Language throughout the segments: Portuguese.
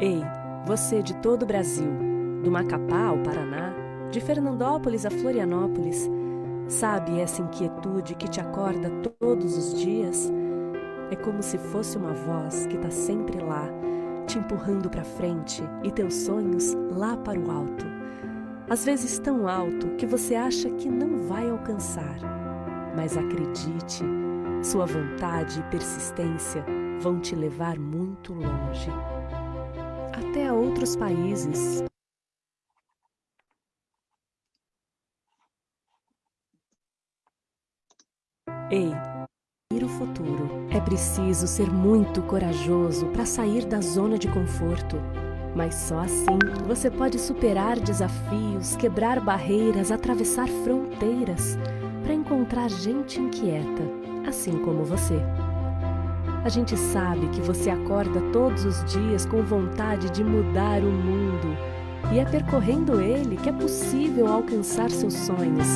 Ei, você de todo o Brasil, do Macapá ao Paraná, de Fernandópolis a Florianópolis, sabe essa inquietude que te acorda todos os dias? É como se fosse uma voz que está sempre lá, te empurrando para frente e teus sonhos lá para o alto. Às vezes tão alto que você acha que não vai alcançar. Mas acredite, sua vontade e persistência vão te levar muito longe. Até a outros países. Ei, ir o futuro. É preciso ser muito corajoso para sair da zona de conforto. Mas só assim você pode superar desafios, quebrar barreiras, atravessar fronteiras para encontrar gente inquieta, assim como você. A gente sabe que você acorda todos os dias com vontade de mudar o mundo. E é percorrendo ele que é possível alcançar seus sonhos.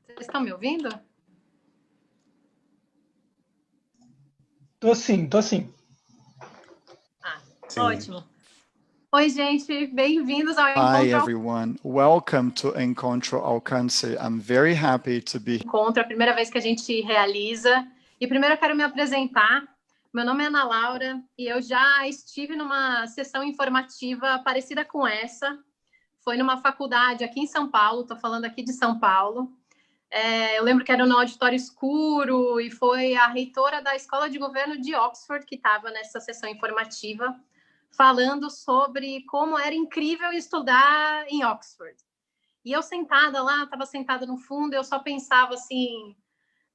Vocês estão me ouvindo? Tô sim, tô sim. Sim. Ótimo. Oi, gente, bem-vindos ao Hi, everyone. Welcome to Encontro Alcance. I'm very happy to be Encontro, a primeira vez que a gente realiza. E primeiro eu quero me apresentar. Meu nome é Ana Laura e eu já estive numa sessão informativa parecida com essa. Foi numa faculdade aqui em São Paulo, estou falando aqui de São Paulo. Eu lembro que era no auditório escuro e foi a reitora da Escola de Governo de Oxford que estava nessa sessão informativa, falando sobre como era incrível estudar em Oxford. E eu sentada lá, estava sentada no fundo, eu só pensava assim,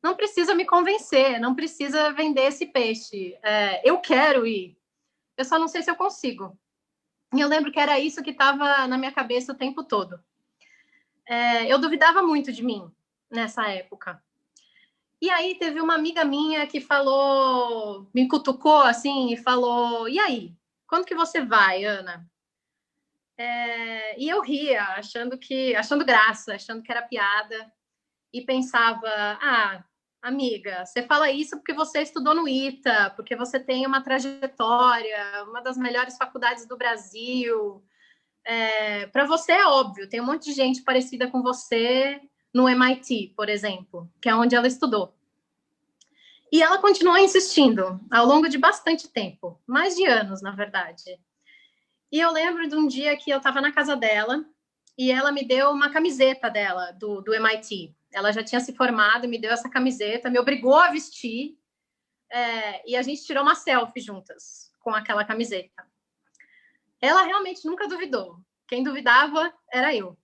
não precisa me convencer, não precisa vender esse peixe. Eu quero ir, eu só não sei se eu consigo. E eu lembro que era isso que estava na minha cabeça o tempo todo. Eu duvidava muito de mim nessa época. E aí teve uma amiga minha que falou, me cutucou assim e falou, e aí, quando que você vai, Ana? E eu ria, achando graça, achando que era piada, e pensava, amiga, você fala isso porque você estudou no ITA, porque você tem uma trajetória, uma das melhores faculdades do Brasil. Para você é óbvio, tem um monte de gente parecida com você no MIT, por exemplo, que é onde ela estudou. E ela continuou insistindo ao longo de bastante tempo, mais de anos, na verdade. E eu lembro de um dia que eu estava na casa dela e ela me deu uma camiseta dela, do MIT. Ela já tinha se formado, me deu essa camiseta, me obrigou a vestir e a gente tirou uma selfie juntas com aquela camiseta. Ela realmente nunca duvidou. Quem duvidava era eu.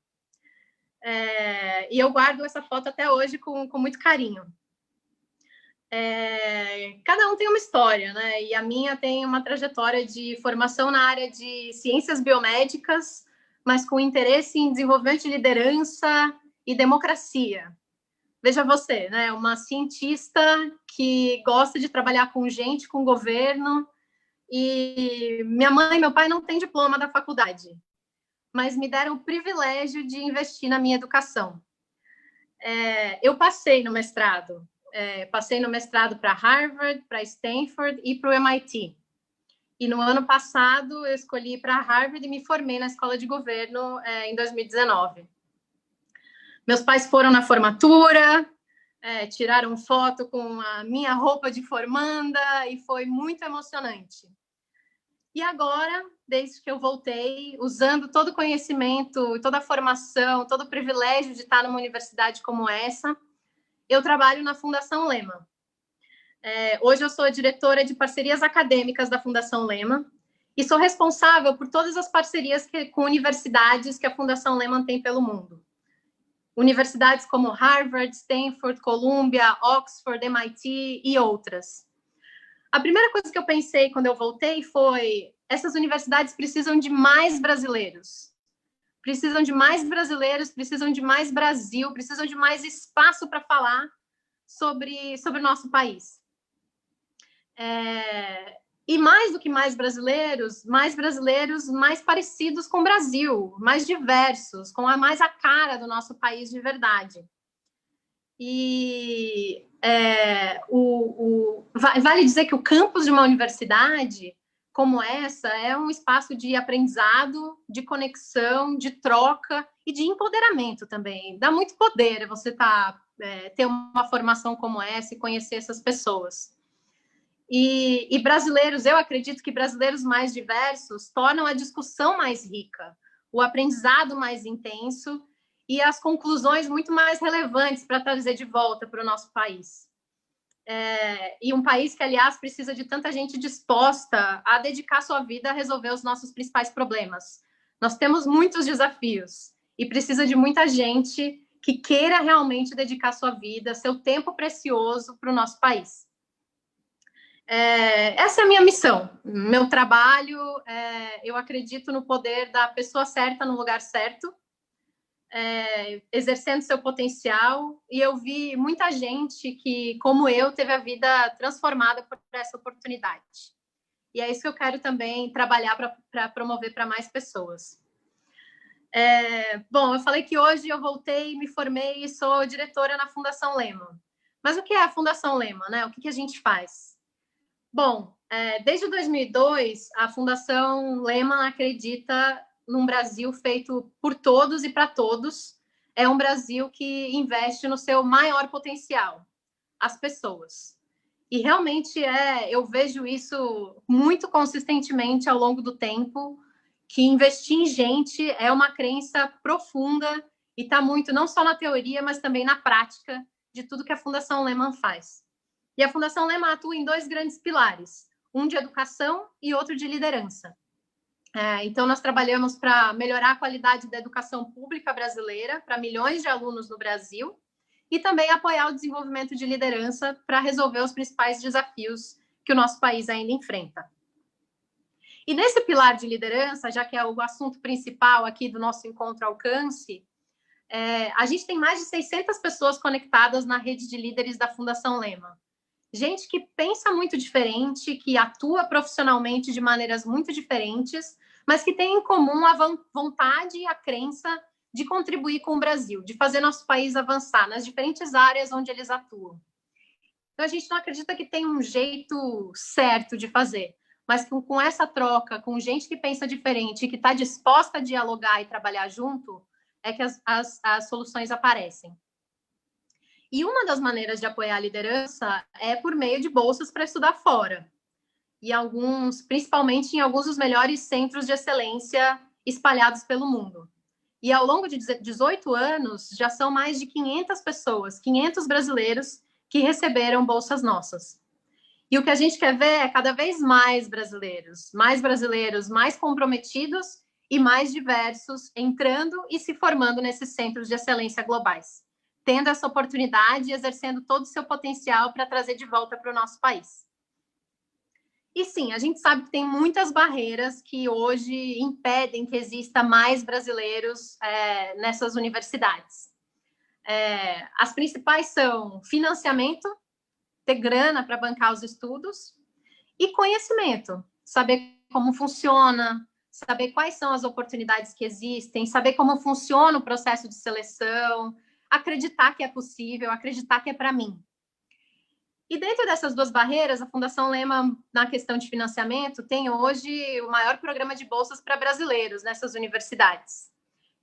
E eu guardo essa foto até hoje com muito carinho. Cada um tem uma história, né? E a minha tem uma trajetória de formação na área de ciências biomédicas, mas com interesse em desenvolvimento de liderança e democracia. Veja você, né? Uma cientista que gosta de trabalhar com gente, com governo. E minha mãe e meu pai não têm diploma da faculdade, mas me deram o privilégio de investir na minha educação. Eu passei no mestrado. Passei no mestrado para Harvard, para Stanford e para o MIT. E no ano passado, eu escolhi para Harvard e me formei na Escola de Governo em 2019. Meus pais foram na formatura, tiraram foto com a minha roupa de formanda e foi muito emocionante. E agora, desde que eu voltei, usando todo o conhecimento, toda a formação, todo o privilégio de estar numa universidade como essa, eu trabalho na Fundação Lema. Hoje eu sou diretora de parcerias acadêmicas da Fundação Lema e sou responsável por todas as parcerias com universidades que a Fundação Lehman tem pelo mundo. Universidades como Harvard, Stanford, Columbia, Oxford, MIT e outras. A primeira coisa que eu pensei quando eu voltei foi: essas universidades precisam de mais brasileiros. Precisam de mais brasileiros, precisam de mais Brasil, precisam de mais espaço para falar sobre o nosso país. E mais do que mais brasileiros mais parecidos com o Brasil, mais diversos, com mais a cara do nosso país de verdade. E vale dizer que o campus de uma universidade como essa é um espaço de aprendizado, de conexão, de troca e de empoderamento também. Dá muito poder você ter uma formação como essa e conhecer essas pessoas. E brasileiros, eu acredito que brasileiros mais diversos tornam a discussão mais rica, o aprendizado mais intenso e as conclusões muito mais relevantes para trazer de volta para o nosso país. E um país que, aliás, precisa de tanta gente disposta a dedicar sua vida a resolver os nossos principais problemas. Nós temos muitos desafios e precisa de muita gente que queira realmente dedicar sua vida, seu tempo precioso para o nosso país. Essa é a minha missão, meu trabalho. Eu acredito no poder da pessoa certa no lugar certo, exercendo seu potencial, e eu vi muita gente que, como eu, teve a vida transformada por essa oportunidade. E é isso que eu quero também trabalhar para promover para mais pessoas. Bom, eu falei que hoje eu voltei, me formei e sou diretora na Fundação Lema. Mas o que é a Fundação Lema, né? O que a gente faz? Bom, desde 2002, a Fundação Lema acredita num Brasil feito por todos e para todos. É um Brasil que investe no seu maior potencial, as pessoas. E realmente eu vejo isso muito consistentemente ao longo do tempo, que investir em gente é uma crença profunda e está muito, não só na teoria, mas também na prática de tudo que a Fundação Lehman faz. E a Fundação Lehman atua em dois grandes pilares, um de educação e outro de liderança. Então, nós trabalhamos para melhorar a qualidade da educação pública brasileira para milhões de alunos no Brasil e também apoiar o desenvolvimento de liderança para resolver os principais desafios que o nosso país ainda enfrenta. E nesse pilar de liderança, já que é o assunto principal aqui do nosso encontro Alcance, a gente tem mais de 600 pessoas conectadas na rede de líderes da Fundação Lema. Gente que pensa muito diferente, que atua profissionalmente de maneiras muito diferentes, mas que tem em comum a vontade e a crença de contribuir com o Brasil, de fazer nosso país avançar nas diferentes áreas onde eles atuam. Então, a gente não acredita que tem um jeito certo de fazer, mas com essa troca, com gente que pensa diferente, que está disposta a dialogar e trabalhar junto, é que as soluções aparecem. E uma das maneiras de apoiar a liderança é por meio de bolsas para estudar fora. E principalmente em alguns dos melhores centros de excelência espalhados pelo mundo. E ao longo de 18 anos, já são mais de 500 pessoas, 500 brasileiros que receberam bolsas nossas. E o que a gente quer ver é cada vez mais brasileiros mais comprometidos e mais diversos, entrando e se formando nesses centros de excelência globais, tendo essa oportunidade e exercendo todo o seu potencial para trazer de volta para o nosso país. E sim, a gente sabe que tem muitas barreiras que hoje impedem que exista mais brasileiros nessas universidades. As principais são financiamento, ter grana para bancar os estudos, e conhecimento, saber como funciona, saber quais são as oportunidades que existem, saber como funciona o processo de seleção, acreditar que é possível, acreditar que é para mim. E dentro dessas duas barreiras, a Fundação Lehman, na questão de financiamento, tem hoje o maior programa de bolsas para brasileiros nessas universidades.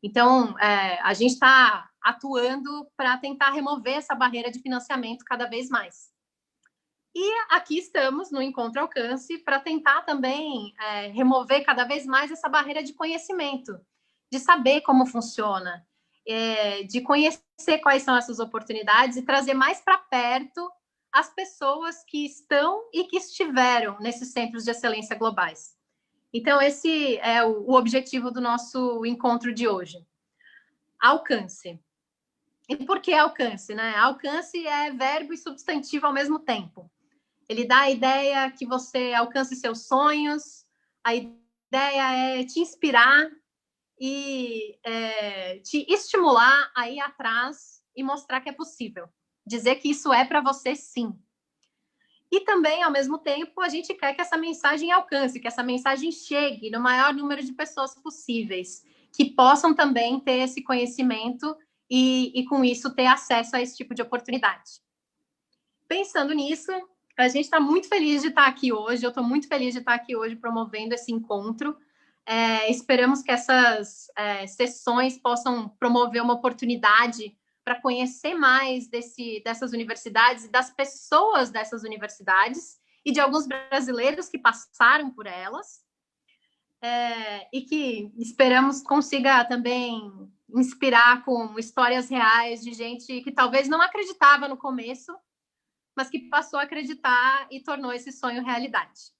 Então, a gente está atuando para tentar remover essa barreira de financiamento cada vez mais. E aqui estamos no Encontro Alcance para tentar também remover cada vez mais essa barreira de conhecimento, de saber como funciona, de conhecer quais são essas oportunidades e trazer mais para perto as pessoas que estão e que estiveram nesses centros de excelência globais. Então, esse é o objetivo do nosso encontro de hoje. Alcance. E por que alcance, né? Alcance é verbo e substantivo ao mesmo tempo. Ele dá a ideia que você alcance seus sonhos, a ideia é te inspirar e te estimular a ir atrás e mostrar que é possível. Dizer que isso é para você, sim. E também, ao mesmo tempo, a gente quer que essa mensagem alcance, que essa mensagem chegue no maior número de pessoas possíveis, que possam também ter esse conhecimento e com isso, ter acesso a esse tipo de oportunidade. Pensando nisso, a gente está muito feliz de estar aqui hoje, eu estou muito feliz de estar aqui hoje promovendo esse encontro. Esperamos que essas sessões possam promover uma oportunidade para conhecer mais dessas universidades e das pessoas dessas universidades e de alguns brasileiros que passaram por elas, e que esperamos consiga também inspirar com histórias reais de gente que talvez não acreditava no começo, mas que passou a acreditar e tornou esse sonho realidade.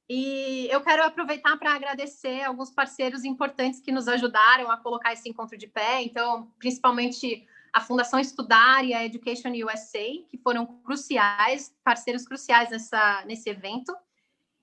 E eu quero aproveitar para agradecer alguns parceiros importantes que nos ajudaram a colocar esse encontro de pé, então, principalmente a Fundação Estudar e a Education USA, que foram cruciais, parceiros cruciais nesse evento,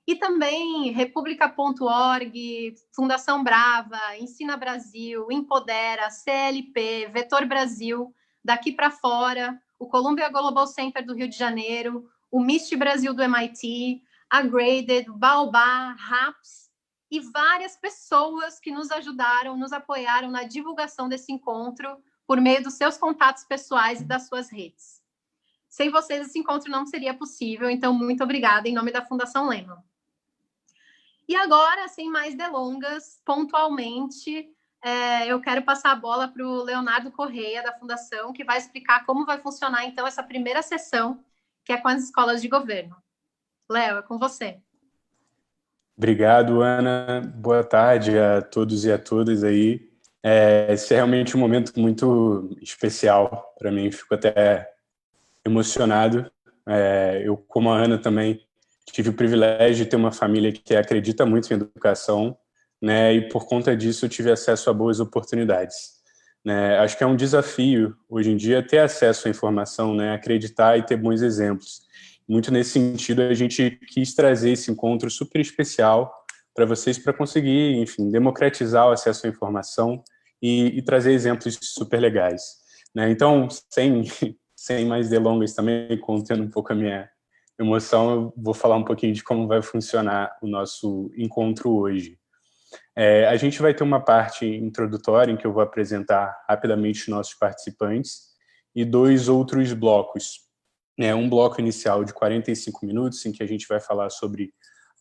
e também República.org, Fundação Brava, Ensina Brasil, Empodera, CLP, Vetor Brasil, Daqui para Fora, o Columbia Global Center do Rio de Janeiro, o MIST Brasil do MIT, a Graded, Baobá, RAPS e várias pessoas que nos ajudaram, nos apoiaram na divulgação desse encontro por meio dos seus contatos pessoais e das suas redes. Sem vocês, esse encontro não seria possível, então muito obrigada em nome da Fundação Lehman. E agora, sem mais delongas, pontualmente, eu quero passar a bola para o Leonardo Correia, da Fundação, que vai explicar como vai funcionar, então, essa primeira sessão, que é com as escolas de governo. Léo, é com você. Obrigado, Ana. Boa tarde a todos e a todas aí. Esse é realmente um momento muito especial para mim, fico até emocionado. Eu, como a Ana, também tive o privilégio de ter uma família que acredita muito em educação, né? E por conta disso eu tive acesso a boas oportunidades, né? Acho que é um desafio hoje em dia ter acesso à informação, né? Acreditar e ter bons exemplos. Muito nesse sentido, a gente quis trazer esse encontro super especial para vocês, para conseguir, enfim, democratizar o acesso à informação e trazer exemplos super legais, né? Então, sem mais delongas também, contendo um pouco a minha emoção, eu vou falar um pouquinho de como vai funcionar o nosso encontro hoje. A gente vai ter uma parte introdutória em que eu vou apresentar rapidamente os nossos participantes e 2 outros blocos. Um bloco inicial de 45 minutos, em que a gente vai falar sobre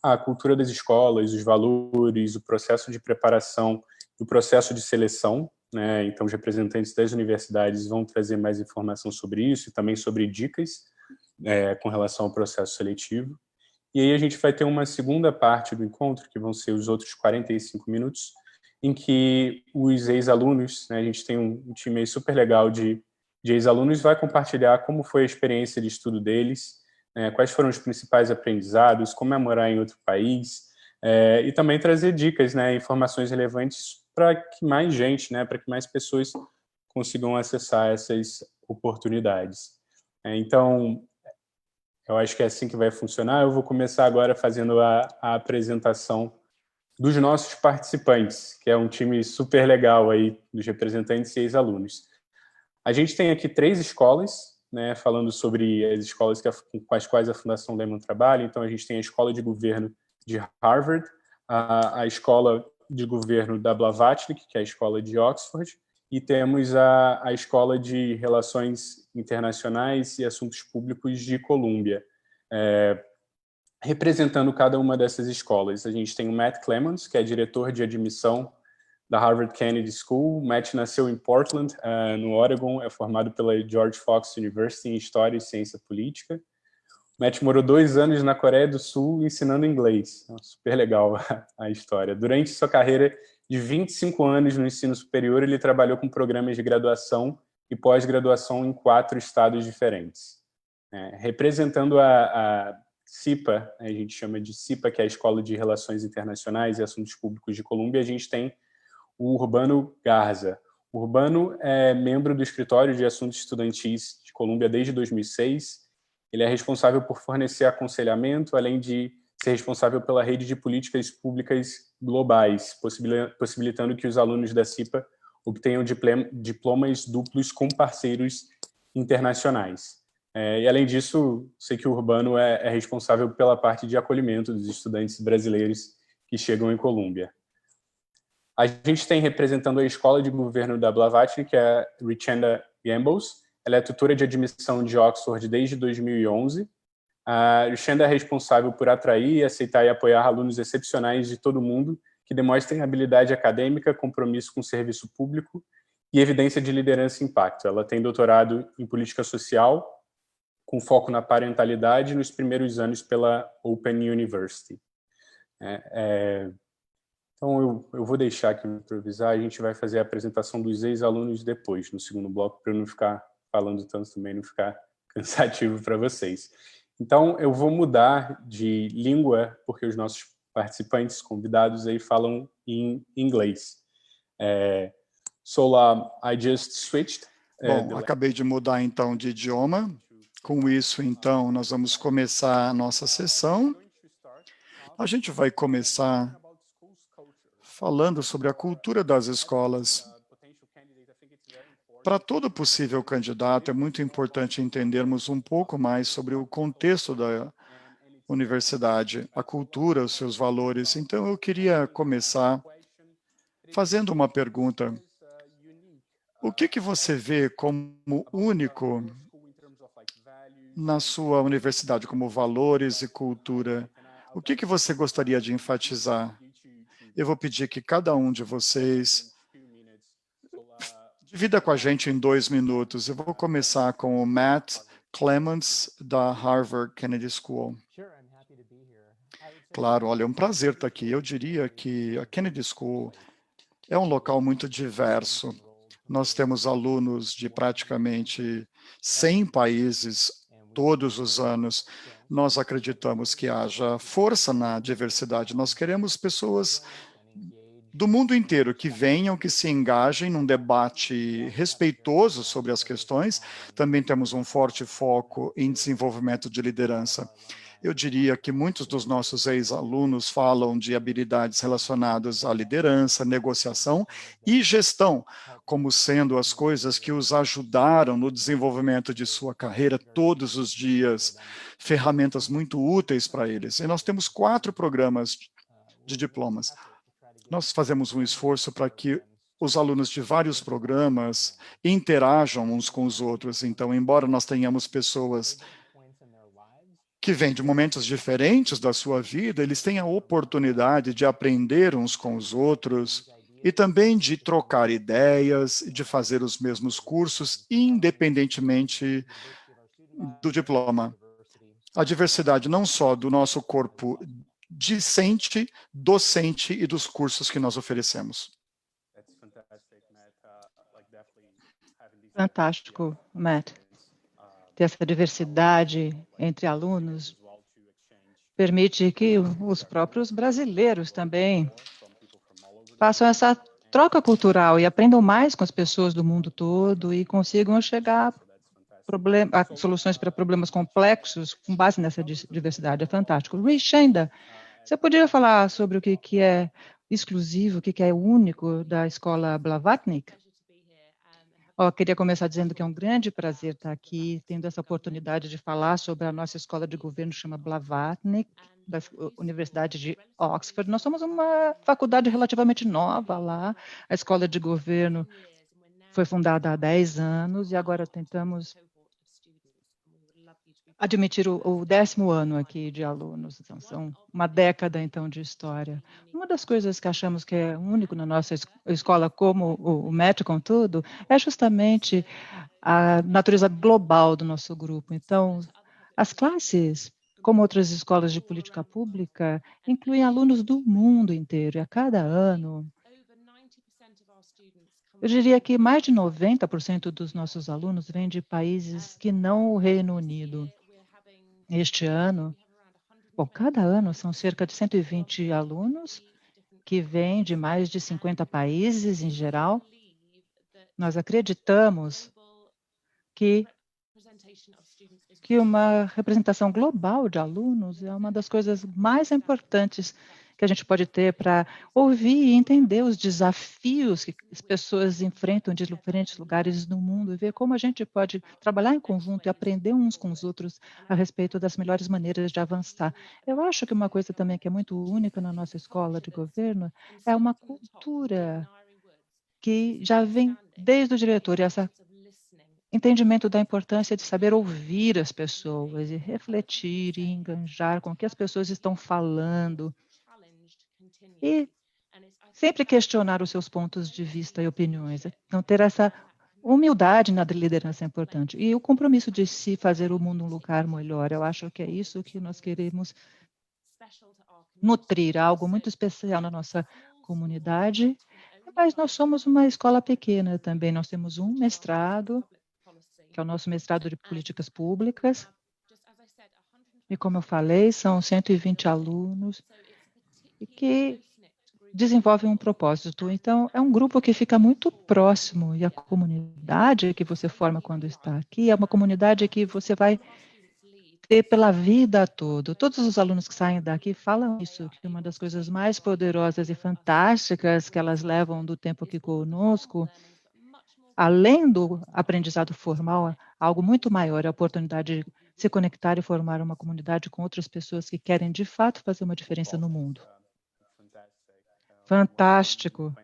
a cultura das escolas, os valores, o processo de preparação e o processo de seleção, né? Então, os representantes das universidades vão trazer mais informação sobre isso e também sobre dicas com relação ao processo seletivo. E aí a gente vai ter uma segunda parte do encontro, que vão ser os outros 45 minutos, em que os ex-alunos, né, a gente tem um time aí super legal de ex-alunos, vai compartilhar como foi a experiência de estudo deles, quais foram os principais aprendizados, como é morar em outro país, e também trazer dicas, né, informações relevantes para que mais gente, né, para que mais pessoas consigam acessar essas oportunidades. Então, eu acho que é assim que vai funcionar. Eu vou começar agora fazendo a apresentação dos nossos participantes, que é um time super legal aí, dos representantes e ex-alunos. A gente tem aqui 3 escolas, né, falando sobre as escolas com as quais a Fundação Lehman trabalha. Então, a gente tem a Escola de Governo de Harvard, a Escola de Governo da Blavatsky, que é a Escola de Oxford, e temos a Escola de Relações Internacionais e Assuntos Públicos de Colômbia. Representando cada uma dessas escolas, a gente tem o Matt Clemons, que é diretor de admissão da Harvard Kennedy School. O Matt nasceu em Portland, no Oregon, é formado pela George Fox University em História e Ciência Política. O Matt morou 2 anos na Coreia do Sul ensinando inglês. Super legal a história. Durante sua carreira de 25 anos no ensino superior, ele trabalhou com programas de graduação e pós-graduação em 4 estados diferentes. Representando a CIPA, a gente chama de CIPA, que é a Escola de Relações Internacionais e Assuntos Públicos de Colômbia, a gente tem o Urbano Garza. O Urbano é membro do Escritório de Assuntos Estudantis de Colômbia desde 2006. Ele é responsável por fornecer aconselhamento, além de ser responsável pela rede de políticas públicas globais, possibilitando que os alunos da CIPA obtenham diplomas duplos com parceiros internacionais. E, além disso, sei que o Urbano é responsável pela parte de acolhimento dos estudantes brasileiros que chegam em Colômbia. A gente tem representando a Escola de Governo da Blavatsky, que é a Richenda Gambles. Ela é tutora de admissão de Oxford desde 2011. A Richenda é responsável por atrair, aceitar e apoiar alunos excepcionais de todo o mundo que demonstrem habilidade acadêmica, compromisso com o serviço público e evidência de liderança e impacto. Ela tem doutorado em política social, com foco na parentalidade nos primeiros anos pela Open University. Então, eu vou deixar aqui improvisar, a gente vai fazer a apresentação dos ex-alunos depois, no segundo bloco, para eu não ficar falando tanto também, não ficar cansativo para vocês. Então, eu vou mudar de língua, porque os nossos participantes, convidados, aí falam em inglês. So, I just switched. Bom, acabei de mudar, então, de idioma. Com isso, então, nós vamos começar a nossa sessão. A gente vai começar falando sobre a cultura das escolas. Para todo possível candidato, é muito importante entendermos um pouco mais sobre o contexto da universidade, a cultura, os seus valores. Então, eu queria começar fazendo uma pergunta. O que você vê como único na sua universidade, como valores e cultura? O que você gostaria de enfatizar? Eu vou pedir que cada um de vocês divida com a gente em 2 minutos. Eu vou começar com o Matt Clemons, da Harvard Kennedy School. Claro, olha, é um prazer estar aqui. Eu diria que a Kennedy School é um local muito diverso. Nós temos alunos de praticamente 100 países todos os anos. Nós acreditamos que haja força na diversidade. Nós queremos pessoas do mundo inteiro que venham, que se engajem num debate respeitoso sobre as questões. Também temos um forte foco em desenvolvimento de liderança. Eu diria que muitos dos nossos ex-alunos falam de habilidades relacionadas à liderança, negociação e gestão, como sendo as coisas que os ajudaram no desenvolvimento de sua carreira todos os dias, ferramentas muito úteis para eles. E nós temos 4 programas de diplomas. Nós fazemos um esforço para que os alunos de vários programas interajam uns com os outros. Então, embora nós tenhamos pessoas que vêm de momentos diferentes da sua vida, eles têm a oportunidade de aprender uns com os outros e também de trocar ideias, de fazer os mesmos cursos, independentemente do diploma. A diversidade não só do nosso corpo discente, docente e dos cursos que nós oferecemos. Fantástico, Matt. Ter essa diversidade entre alunos permite que os próprios brasileiros também façam essa troca cultural e aprendam mais com as pessoas do mundo todo e consigam chegar a soluções para problemas complexos com base nessa diversidade. É fantástico. Richenda, você poderia falar sobre o que é exclusivo, o que é único da escola Blavatnik? Queria começar dizendo que é um grande prazer estar aqui, tendo essa oportunidade de falar sobre a nossa escola de governo, chama Blavatnik, da Universidade de Oxford. Nós somos uma faculdade relativamente nova lá. A escola de governo Foi fundada há 10 anos e agora tentamos admitir o 10º ano aqui de alunos. Então, são uma década, então, de história. Uma das coisas que achamos que é único na nossa escola, como o MET, contudo, é justamente a natureza global do nosso grupo. Então, as classes, como outras escolas de política pública, incluem alunos do mundo inteiro. E a cada ano, eu diria que mais de 90% dos nossos alunos vêm de países que não o Reino Unido. Este ano, bom, cada ano são cerca de 120 alunos que vêm de mais de 50 países em geral. Nós acreditamos que uma representação global de alunos é uma das coisas mais importantes que a gente pode ter para ouvir e entender os desafios que as pessoas enfrentam de diferentes lugares do mundo e ver como a gente pode trabalhar em conjunto e aprender uns com os outros a respeito das melhores maneiras de avançar. Eu acho que uma coisa também que é muito única na nossa escola de governo é uma cultura que já vem desde o diretor, e essa entendimento da importância de saber ouvir as pessoas e refletir e enganjar com o que as pessoas estão falando e sempre questionar os seus pontos de vista e opiniões. Então, ter essa humildade na liderança é importante. E o compromisso de se fazer o mundo um lugar melhor. Eu acho que é isso que nós queremos nutrir, algo muito especial na nossa comunidade. Mas nós somos uma escola pequena também. Nós temos um mestrado, que é o nosso mestrado de políticas públicas. E, como eu falei, são 120 alunos e que desenvolvem um propósito. Então, é um grupo que fica muito próximo e a comunidade que você forma quando está aqui é uma comunidade que você vai ter pela vida toda. Todos os alunos que saem daqui falam isso, que uma das coisas mais poderosas e fantásticas que elas levam do tempo aqui conosco, além do aprendizado formal, algo muito maior, a oportunidade de se conectar e formar uma comunidade com outras pessoas que querem, de fato, fazer uma diferença no mundo. Fantástico.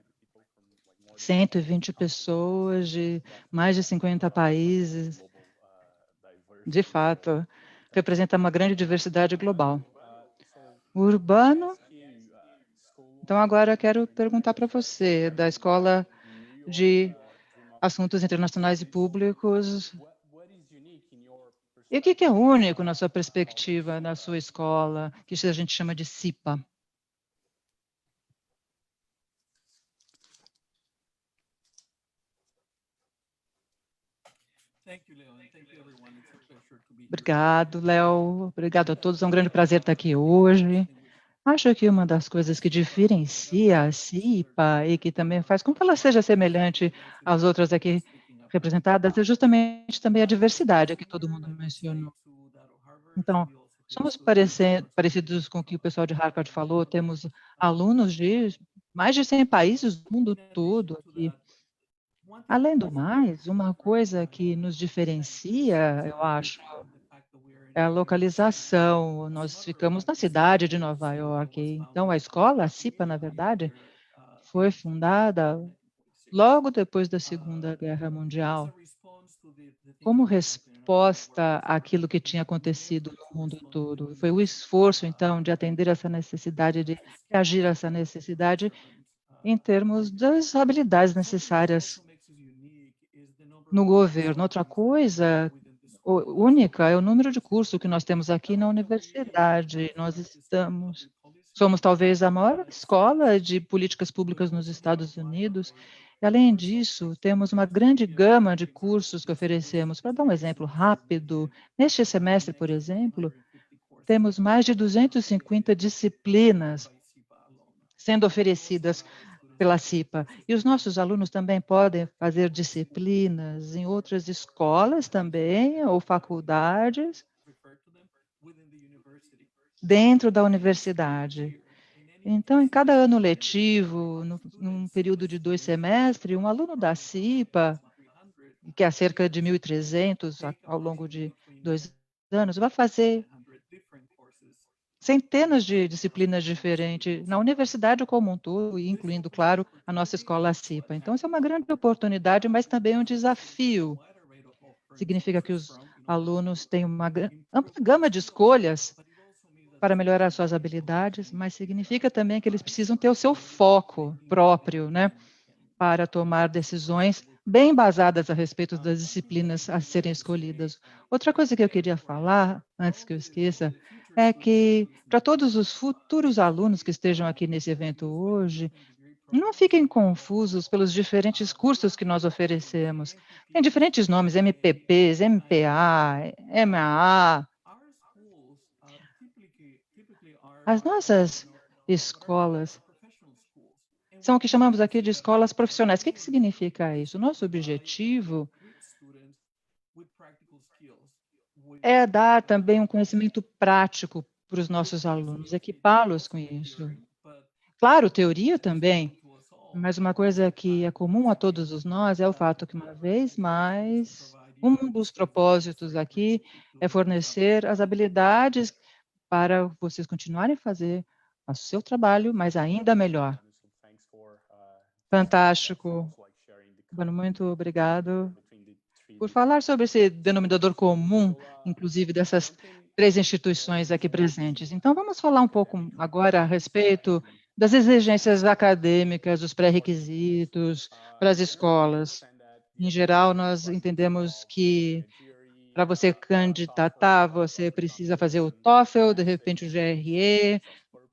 120 pessoas de mais de 50 países. De fato, representa uma grande diversidade global. Urbano. Então, agora eu quero perguntar para você, da Escola de Assuntos Internacionais e Públicos, e o que é único na sua perspectiva, na sua escola, que a gente chama de CIPA? Obrigado, Léo. Obrigado a todos. É um grande prazer estar aqui hoje. Acho que uma das coisas que diferencia a CIPA e que também faz com que ela seja semelhante às outras aqui representadas é justamente também a diversidade que todo mundo mencionou. Então, somos parecidos com o que o pessoal de Harvard falou, temos alunos de mais de 100 países do mundo todo aqui. Além do mais, uma coisa que nos diferencia, eu acho, é a localização. Nós ficamos na cidade de Nova York. Então, a escola, a CIPA, na verdade, foi fundada logo depois da Segunda Guerra Mundial, como resposta àquilo que tinha acontecido no mundo todo. Foi o esforço, então, de atender essa necessidade, de reagir a essa necessidade em termos das habilidades necessárias no governo. Outra coisa única é o número de cursos que nós temos aqui na universidade. Somos talvez a maior escola de políticas públicas nos Estados Unidos. E, além disso, temos uma grande gama de cursos que oferecemos. Para dar um exemplo rápido, neste semestre, por exemplo, temos mais de 250 disciplinas sendo oferecidas pela CIPA. E os nossos alunos também podem fazer disciplinas em outras escolas também, ou faculdades, dentro da universidade. Então, em cada ano letivo, num período de 2 semestres, um aluno da CIPA, que é cerca de 1.300 ao longo de 2 anos, vai fazer centenas de disciplinas diferentes na universidade como um todo, incluindo, claro, a nossa escola CIPA. Então, isso é uma grande oportunidade, mas também um desafio. Significa que os alunos têm uma ampla gama de escolhas para melhorar suas habilidades, mas significa também que eles precisam ter o seu foco próprio, né, para tomar decisões bem baseadas a respeito das disciplinas a serem escolhidas. Outra coisa que eu queria falar, antes que eu esqueça, é que para todos os futuros alunos que estejam aqui nesse evento hoje, não fiquem confusos pelos diferentes cursos que nós oferecemos. Tem diferentes nomes, MPPs, MPA, MAA. As nossas escolas são o que chamamos aqui de escolas profissionais. O que significa isso? Nosso objetivo é dar também um conhecimento prático para os nossos alunos, equipá-los com isso. Claro, teoria também, mas uma coisa que é comum a todos nós é o fato que, uma vez mais, um dos propósitos aqui é fornecer as habilidades para vocês continuarem a fazer o seu trabalho, mas ainda melhor. Fantástico. Bueno, muito obrigado por falar sobre esse denominador comum, inclusive dessas 3 instituições aqui presentes. Então, vamos falar um pouco agora a respeito das exigências acadêmicas, dos pré-requisitos para as escolas. Em geral, nós entendemos que para você candidatar, você precisa fazer o TOEFL, de repente o GRE,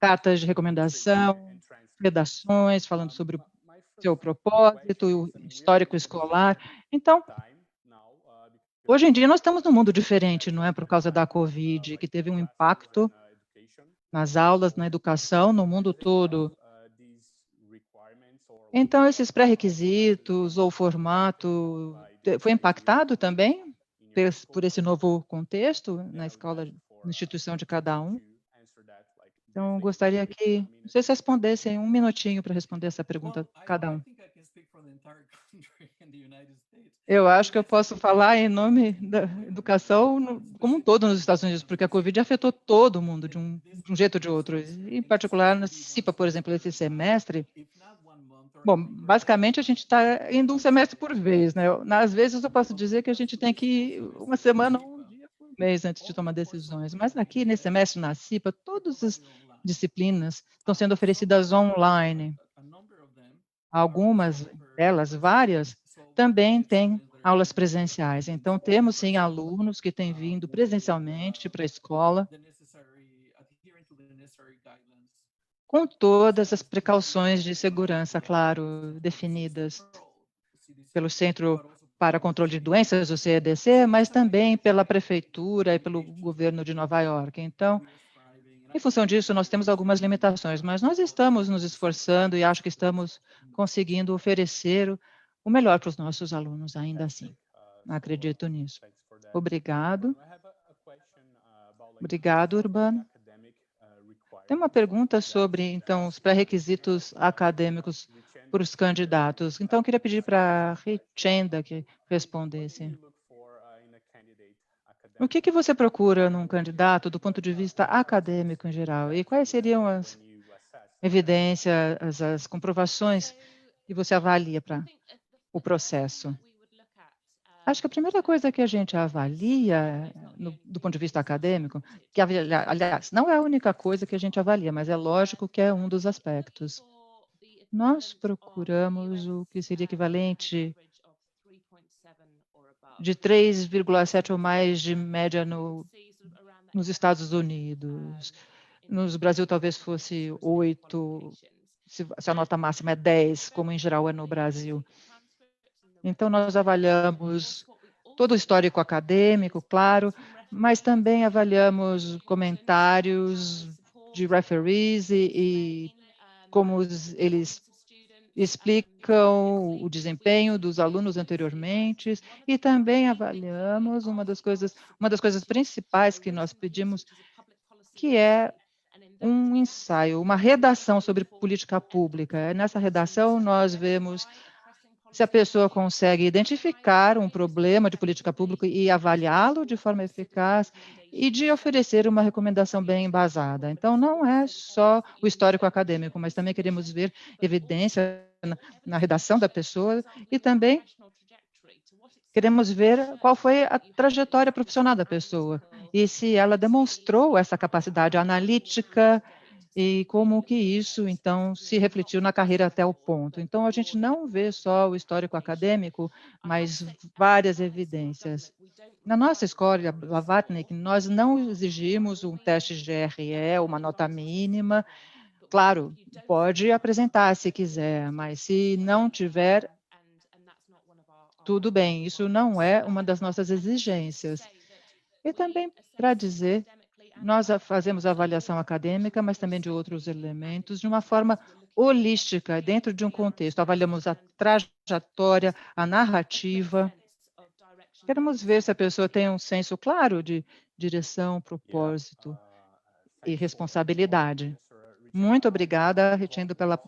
cartas de recomendação, redações falando sobre o seu propósito, o histórico escolar. Então, hoje em dia nós estamos num mundo diferente, não é por causa da Covid, que teve um impacto nas aulas, na educação, no mundo todo. Então, esses pré-requisitos ou formato foi impactado também por esse novo contexto na escola, na instituição de cada um? Então, gostaria que vocês respondessem um minutinho para responder essa pergunta, cada um. Eu acho que eu posso falar em nome da educação como um todo nos Estados Unidos, porque a Covid afetou todo mundo de um jeito ou de outro. Em particular, na CIPA, por exemplo, esse semestre. Bom, basicamente a gente está indo um semestre por vez, né? Às vezes eu posso dizer que a gente tem que ir uma semana ou um dia por mês antes de tomar decisões. Mas aqui, nesse semestre, na CIPA, todas as disciplinas estão sendo oferecidas online. Algumas delas, várias, também têm aulas presenciais. Então, temos, sim, alunos que têm vindo presencialmente para a escola, com todas as precauções de segurança, claro, definidas pelo Centro para Controle de Doenças, o CDC, mas também pela Prefeitura e pelo governo de Nova York. Então, em função disso, nós temos algumas limitações, mas nós estamos nos esforçando e acho que estamos conseguindo oferecer o melhor para os nossos alunos, ainda assim. Acredito nisso. Obrigado. Obrigado, Urbano. Tem uma pergunta sobre, então, os pré-requisitos acadêmicos para os candidatos. Então, eu queria pedir para a Richenda que respondesse. O que você procura num candidato do ponto de vista acadêmico em geral? E quais seriam as evidências, as comprovações que você avalia para o processo? Acho que a primeira coisa que a gente avalia, do ponto de vista acadêmico, que, aliás, não é a única coisa que a gente avalia, mas é lógico que é um dos aspectos. Nós procuramos o que seria equivalente de 3,7 ou mais de média nos Estados Unidos. No Brasil, talvez fosse 8, se a nota máxima é 10, como em geral é no Brasil. Então, nós avaliamos todo o histórico acadêmico, claro, mas também avaliamos comentários de referees e como eles explicam o desempenho dos alunos anteriormente, e também avaliamos uma das coisas principais que nós pedimos, que é um ensaio, uma redação sobre política pública. Nessa redação, nós vemos se a pessoa consegue identificar um problema de política pública e avaliá-lo de forma eficaz e de oferecer uma recomendação bem embasada. Então, não é só o histórico acadêmico, mas também queremos ver evidência na redação da pessoa e também queremos ver qual foi a trajetória profissional da pessoa e se ela demonstrou essa capacidade analítica e como que isso, então, se refletiu na carreira até o ponto. Então, a gente não vê só o histórico acadêmico, mas várias evidências. Na nossa escola, Blavatnik, nós não exigimos um teste de GRE, uma nota mínima. Claro, pode apresentar se quiser, mas se não tiver, tudo bem, isso não é uma das nossas exigências. E também para dizer, nós fazemos avaliação acadêmica, mas também de outros elementos, de uma forma holística, dentro de um contexto. Avaliamos a trajetória, a narrativa. Queremos ver se a pessoa tem um senso claro de direção, propósito e responsabilidade. Muito obrigada, Retindo, pela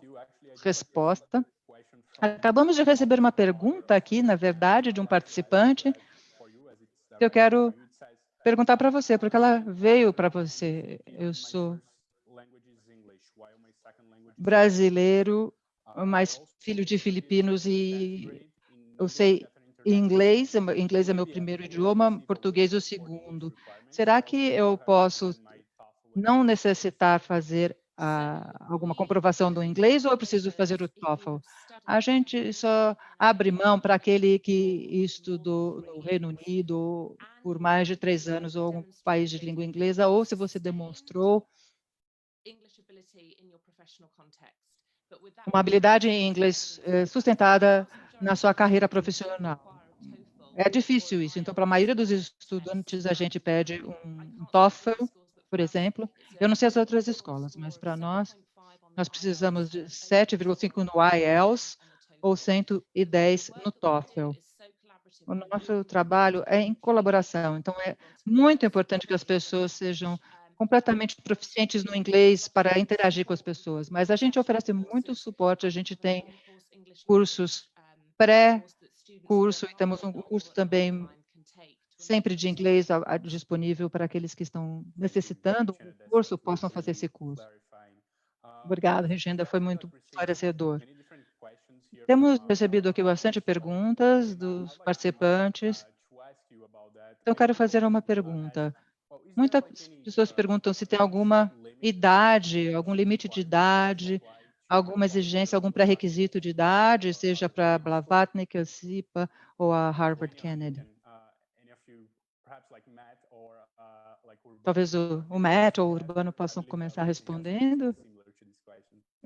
resposta. Acabamos de receber uma pergunta aqui, na verdade, de um participante, que eu quero perguntar para você, porque ela veio para você. Eu sou brasileiro, mas filho de filipinos e eu sei inglês é meu primeiro idioma, português o segundo. Será que eu posso não necessitar fazer alguma comprovação do inglês ou eu preciso fazer o TOEFL? A gente só abre mão para aquele que estudou no Reino Unido por mais de 3 anos ou algum país de língua inglesa, ou se você demonstrou uma habilidade em inglês sustentada na sua carreira profissional. É difícil isso. Então, para a maioria dos estudantes, a gente pede um TOEFL, por exemplo. Eu não sei as outras escolas, mas para nós precisamos de 7,5 no IELTS ou 110 no TOEFL. O nosso trabalho é em colaboração, então é muito importante que as pessoas sejam completamente proficientes no inglês para interagir com as pessoas, mas a gente oferece muito suporte, a gente tem cursos pré-curso e temos um curso também sempre de inglês disponível para aqueles que estão necessitando um curso, possam fazer esse curso. Obrigada, Regina, foi muito esclarecedor. Temos recebido aqui bastante perguntas dos participantes. Então, eu quero fazer uma pergunta. Muitas pessoas perguntam se tem alguma idade, algum limite de idade, alguma exigência, algum pré-requisito de idade, seja para a Blavatnik, a CIPA ou a Harvard Kennedy. Talvez o Matt ou o Urbano possam começar respondendo.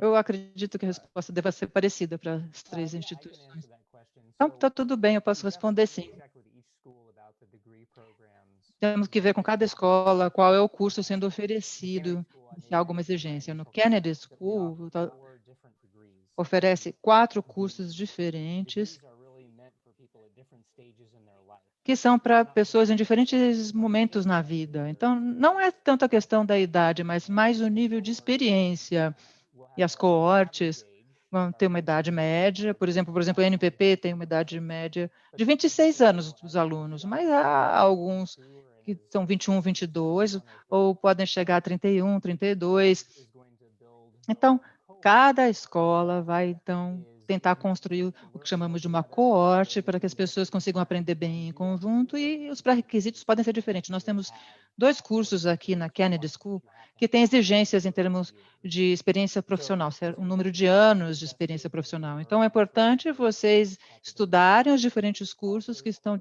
Eu acredito que a resposta deva ser parecida para as 3 instituições. Então, está tudo bem, eu posso responder sim. Temos que ver com cada escola qual é o curso sendo oferecido, se há alguma exigência. No Kennedy School, oferece 4 cursos diferentes, que são para pessoas em diferentes momentos na vida. Então, não é tanto a questão da idade, mas mais o nível de experiência. E as coortes vão ter uma idade média, por exemplo, o NPP tem uma idade média de 26 anos dos alunos, mas há alguns que são 21, 22, ou podem chegar a 31, 32. Então, cada escola vai, então, tentar construir o que chamamos de uma coorte para que as pessoas consigam aprender bem em conjunto e os pré-requisitos podem ser diferentes. Nós temos 2 cursos aqui na Kennedy School que têm exigências em termos de experiência profissional, um número de anos de experiência profissional. Então, é importante vocês estudarem os diferentes cursos que estão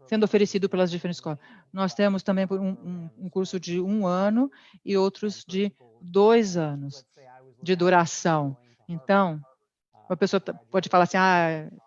sendo oferecidos pelas diferentes escolas. Nós temos também um curso de 1 ano e outros de 2 anos de duração. Então, uma pessoa pode falar assim,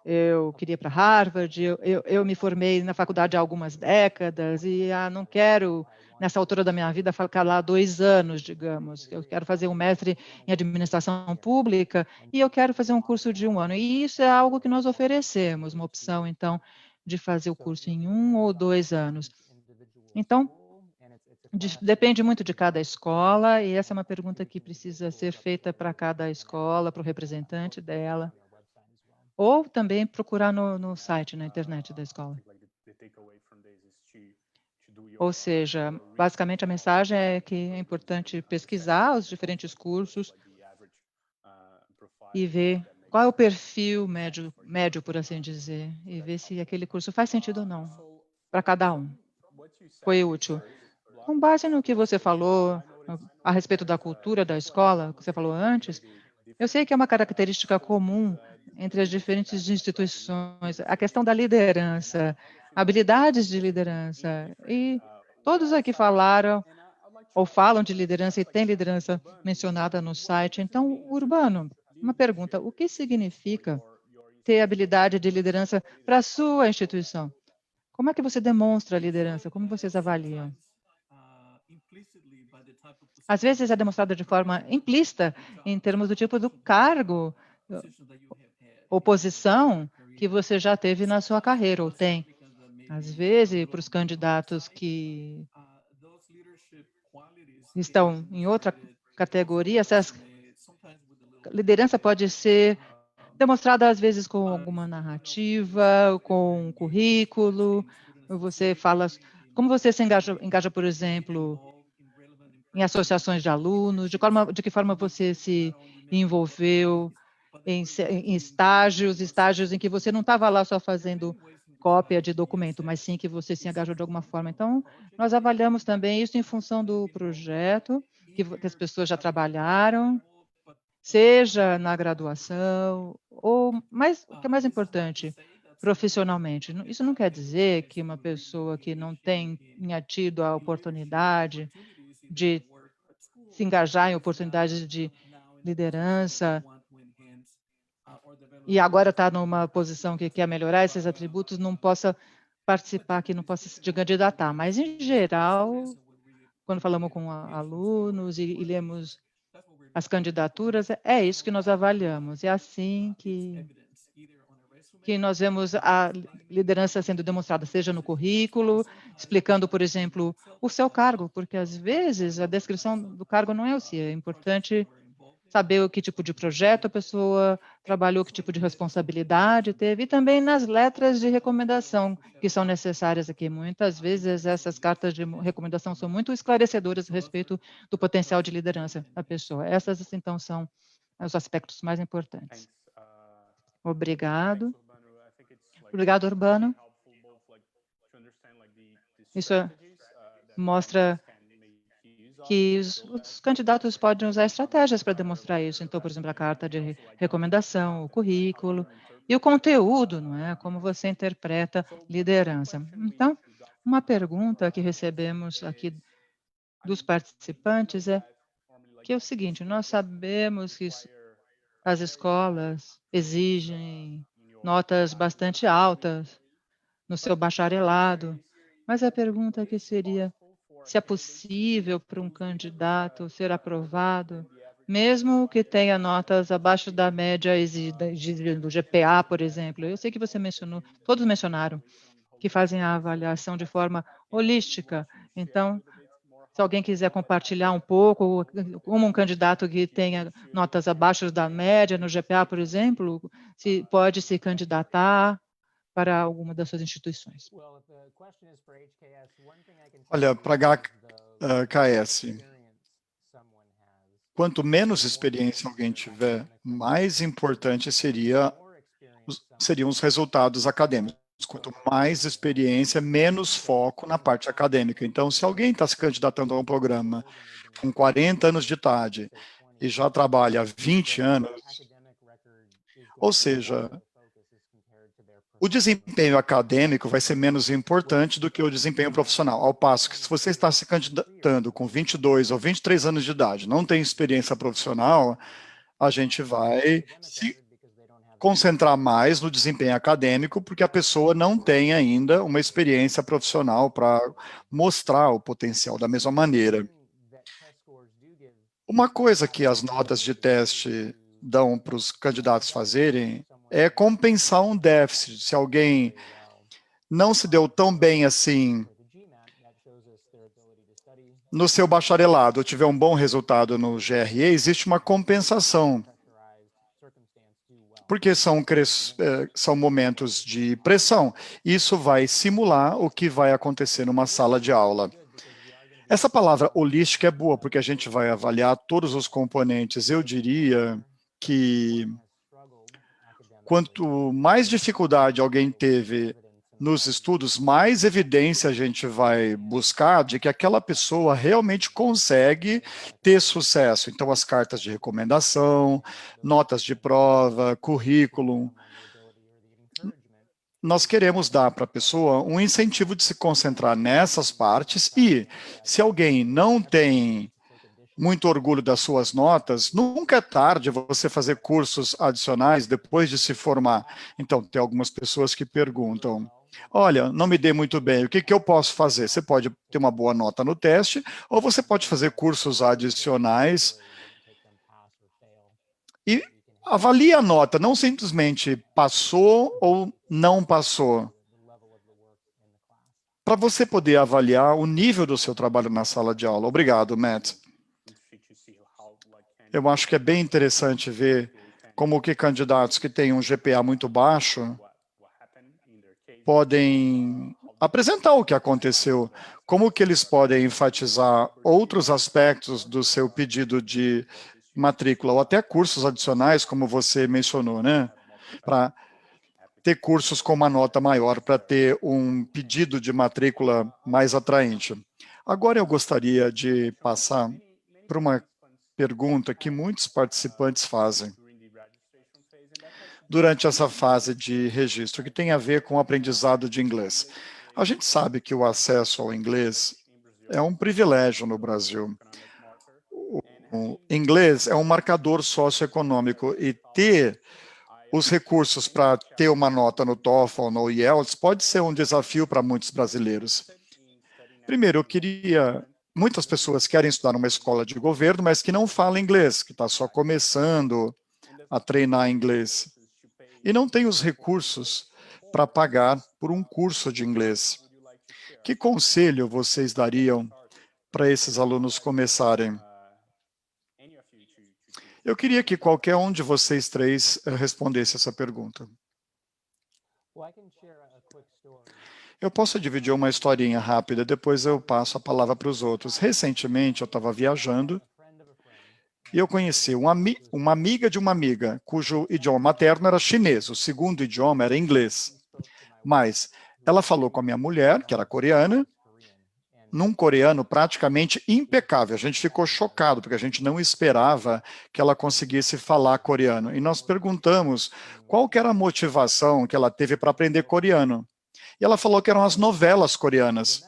eu queria ir para Harvard, eu me formei na faculdade há algumas décadas e não quero, nessa altura da minha vida, ficar lá 2 anos, digamos. Eu quero fazer um mestre em administração pública e eu quero fazer um curso de 1 ano. E isso é algo que nós oferecemos, uma opção, então, de fazer o curso em 1 ou 2 anos. Então, depende muito de cada escola, e essa é uma pergunta que precisa ser feita para cada escola, para o representante dela. ou também procurar no site, na internet da escola. Ou seja, basicamente a mensagem é que é importante pesquisar os diferentes cursos e ver qual é o perfil médio, por assim dizer, e ver se aquele curso faz sentido ou não para cada um. Foi útil. Com base no que você falou a respeito da cultura da escola, que você falou antes, eu sei que é uma característica comum entre as diferentes instituições, a questão da liderança, habilidades de liderança, e todos aqui falaram ou falam de liderança e tem liderança mencionada no site. Então, Urbano, uma pergunta, o que significa ter habilidade de liderança para a sua instituição? Como é que você demonstra a liderança? Como vocês avaliam? Às vezes é demonstrada de forma implícita, em termos do tipo do cargo ou posição que você já teve na sua carreira, ou tem. Às vezes, para os candidatos que estão em outra categoria, essa liderança pode ser demonstrada, às vezes, com alguma narrativa, com um currículo. Você fala, como você se engaja, por exemplo, em associações de alunos, de que forma você se envolveu em estágios em que você não estava lá só fazendo cópia de documento, mas sim que você se engajou de alguma forma. Então, nós avaliamos também isso em função do projeto que as pessoas já trabalharam, seja na graduação, ou, o que é mais importante, profissionalmente. Isso não quer dizer que uma pessoa que não tenha tido a oportunidade de se engajar em oportunidades de liderança e agora está numa posição que quer melhorar esses atributos, não possa participar, que não possa se candidatar. Mas, em geral, quando falamos com alunos e lemos as candidaturas, é isso que nós avaliamos. É assim que nós vemos a liderança sendo demonstrada, seja no currículo, explicando, por exemplo, o seu cargo, porque, às vezes, a descrição do cargo não é o seu. É importante saber o que tipo de projeto a pessoa trabalhou, que tipo de responsabilidade teve, e também nas letras de recomendação que são necessárias aqui. Muitas vezes essas cartas de recomendação são muito esclarecedoras a respeito do potencial de liderança da pessoa. Essas, então, são os aspectos mais importantes. Obrigado. Obrigado, Urbano. Isso mostra que os candidatos podem usar estratégias para demonstrar isso. Então, por exemplo, a carta de recomendação, o currículo e o conteúdo, não é? Como você interpreta liderança. Então, uma pergunta que recebemos aqui dos participantes é o seguinte: nós sabemos que as escolas exigem notas bastante altas no seu bacharelado, mas a pergunta que seria se é possível para um candidato ser aprovado, mesmo que tenha notas abaixo da média exigida do GPA, por exemplo. Eu sei que você mencionou, todos mencionaram, que fazem a avaliação de forma holística. Então, se alguém quiser compartilhar um pouco, como um candidato que tenha notas abaixo da média no GPA, por exemplo, se pode se candidatar para alguma das suas instituições. Olha, para HKS, quanto menos experiência alguém tiver, mais importante seriam os resultados acadêmicos. Quanto mais experiência, menos foco na parte acadêmica. Então, se alguém está se candidatando a um programa com 40 anos de idade e já trabalha há 20 anos, ou seja, o desempenho acadêmico vai ser menos importante do que o desempenho profissional, ao passo que se você está se candidatando com 22 ou 23 anos de idade, não tem experiência profissional, a gente vai se concentrar mais no desempenho acadêmico, porque a pessoa não tem ainda uma experiência profissional para mostrar o potencial da mesma maneira. Uma coisa que as notas de teste dão para os candidatos fazerem é compensar um déficit. Se alguém não se deu tão bem assim no seu bacharelado ou tiver um bom resultado no GRE, existe uma compensação porque são momentos de pressão. Isso vai simular o que vai acontecer numa sala de aula. Essa palavra holística é boa, porque a gente vai avaliar todos os componentes. Eu diria que quanto mais dificuldade alguém teve nos estudos, mais evidência a gente vai buscar de que aquela pessoa realmente consegue ter sucesso. Então, as cartas de recomendação, notas de prova, currículo. Nós queremos dar para a pessoa um incentivo de se concentrar nessas partes e, se alguém não tem muito orgulho das suas notas, nunca é tarde você fazer cursos adicionais depois de se formar. Então, tem algumas pessoas que perguntam, olha, não me dei muito bem, o que eu posso fazer? Você pode ter uma boa nota no teste, ou você pode fazer cursos adicionais e avalie a nota, não simplesmente passou ou não passou. Para você poder avaliar o nível do seu trabalho na sala de aula. Obrigado, Matt. Eu acho que é bem interessante ver como que candidatos que têm um GPA muito baixo podem apresentar o que aconteceu, como que eles podem enfatizar outros aspectos do seu pedido de matrícula, ou até cursos adicionais, como você mencionou, né? Para ter cursos com uma nota maior, para ter um pedido de matrícula mais atraente. Agora eu gostaria de passar para uma pergunta que muitos participantes fazem durante essa fase de registro, que tem a ver com o aprendizado de inglês. A gente sabe que o acesso ao inglês é um privilégio no Brasil. O inglês é um marcador socioeconômico e ter os recursos para ter uma nota no TOEFL ou no IELTS pode ser um desafio para muitos brasileiros. Primeiro, muitas pessoas querem estudar numa escola de governo, mas que não fala inglês, que está só começando a treinar inglês. E não tem os recursos para pagar por um curso de inglês. Que conselho vocês dariam para esses alunos começarem? Eu queria que qualquer um de vocês três respondesse essa pergunta. Eu posso dividir uma historinha rápida, depois eu passo a palavra para os outros. Recentemente, eu estava viajando e eu conheci uma amiga de uma amiga, cujo idioma materno era chinês, o segundo idioma era inglês. Mas ela falou com a minha mulher, que era coreana, num coreano praticamente impecável. A gente ficou chocado, porque a gente não esperava que ela conseguisse falar coreano. E nós perguntamos qual que era a motivação que ela teve para aprender coreano. E ela falou que eram as novelas coreanas.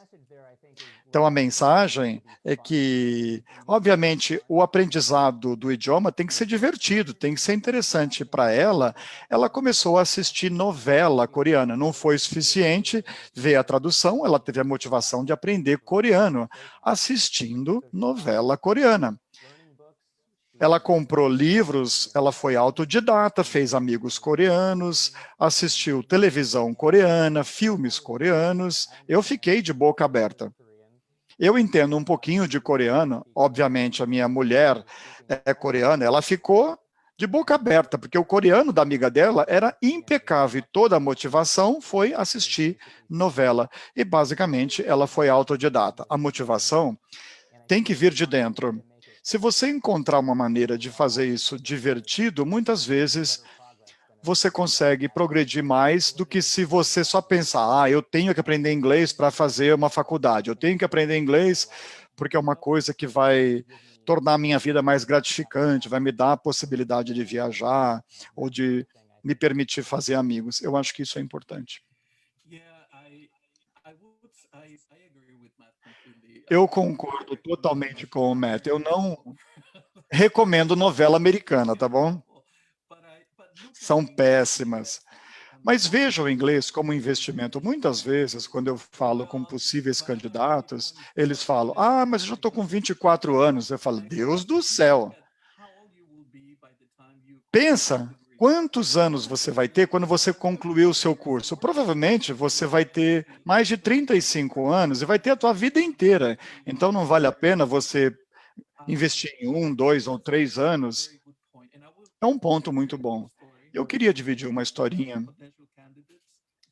Então, a mensagem é que, obviamente, o aprendizado do idioma tem que ser divertido, tem que ser interessante para ela. Ela começou a assistir novela coreana. Não foi suficiente ver a tradução, ela teve a motivação de aprender coreano, assistindo novela coreana. Ela comprou livros, ela foi autodidata, fez amigos coreanos, assistiu televisão coreana, filmes coreanos. Eu fiquei de boca aberta. Eu entendo um pouquinho de coreano, obviamente a minha mulher é coreana, ela ficou de boca aberta, porque o coreano da amiga dela era impecável e toda a motivação foi assistir novela. E basicamente ela foi autodidata. A motivação tem que vir de dentro. Se você encontrar uma maneira de fazer isso divertido, muitas vezes você consegue progredir mais do que se você só pensar, eu tenho que aprender inglês para fazer uma faculdade, eu tenho que aprender inglês porque é uma coisa que vai tornar a minha vida mais gratificante, vai me dar a possibilidade de viajar ou de me permitir fazer amigos. Eu acho que isso é importante. Eu concordo totalmente com o Matt. Eu não recomendo novela americana, tá bom? São péssimas. Mas veja o inglês como investimento. Muitas vezes, quando eu falo com possíveis candidatos, eles falam, mas eu já estou com 24 anos. Eu falo, Deus do céu. Pensa, quantos anos você vai ter quando você concluir o seu curso? Provavelmente você vai ter mais de 35 anos e vai ter a tua vida inteira. Então não vale a pena você investir em 1, 2 ou 3 anos. É um ponto muito bom. Eu queria dividir uma historinha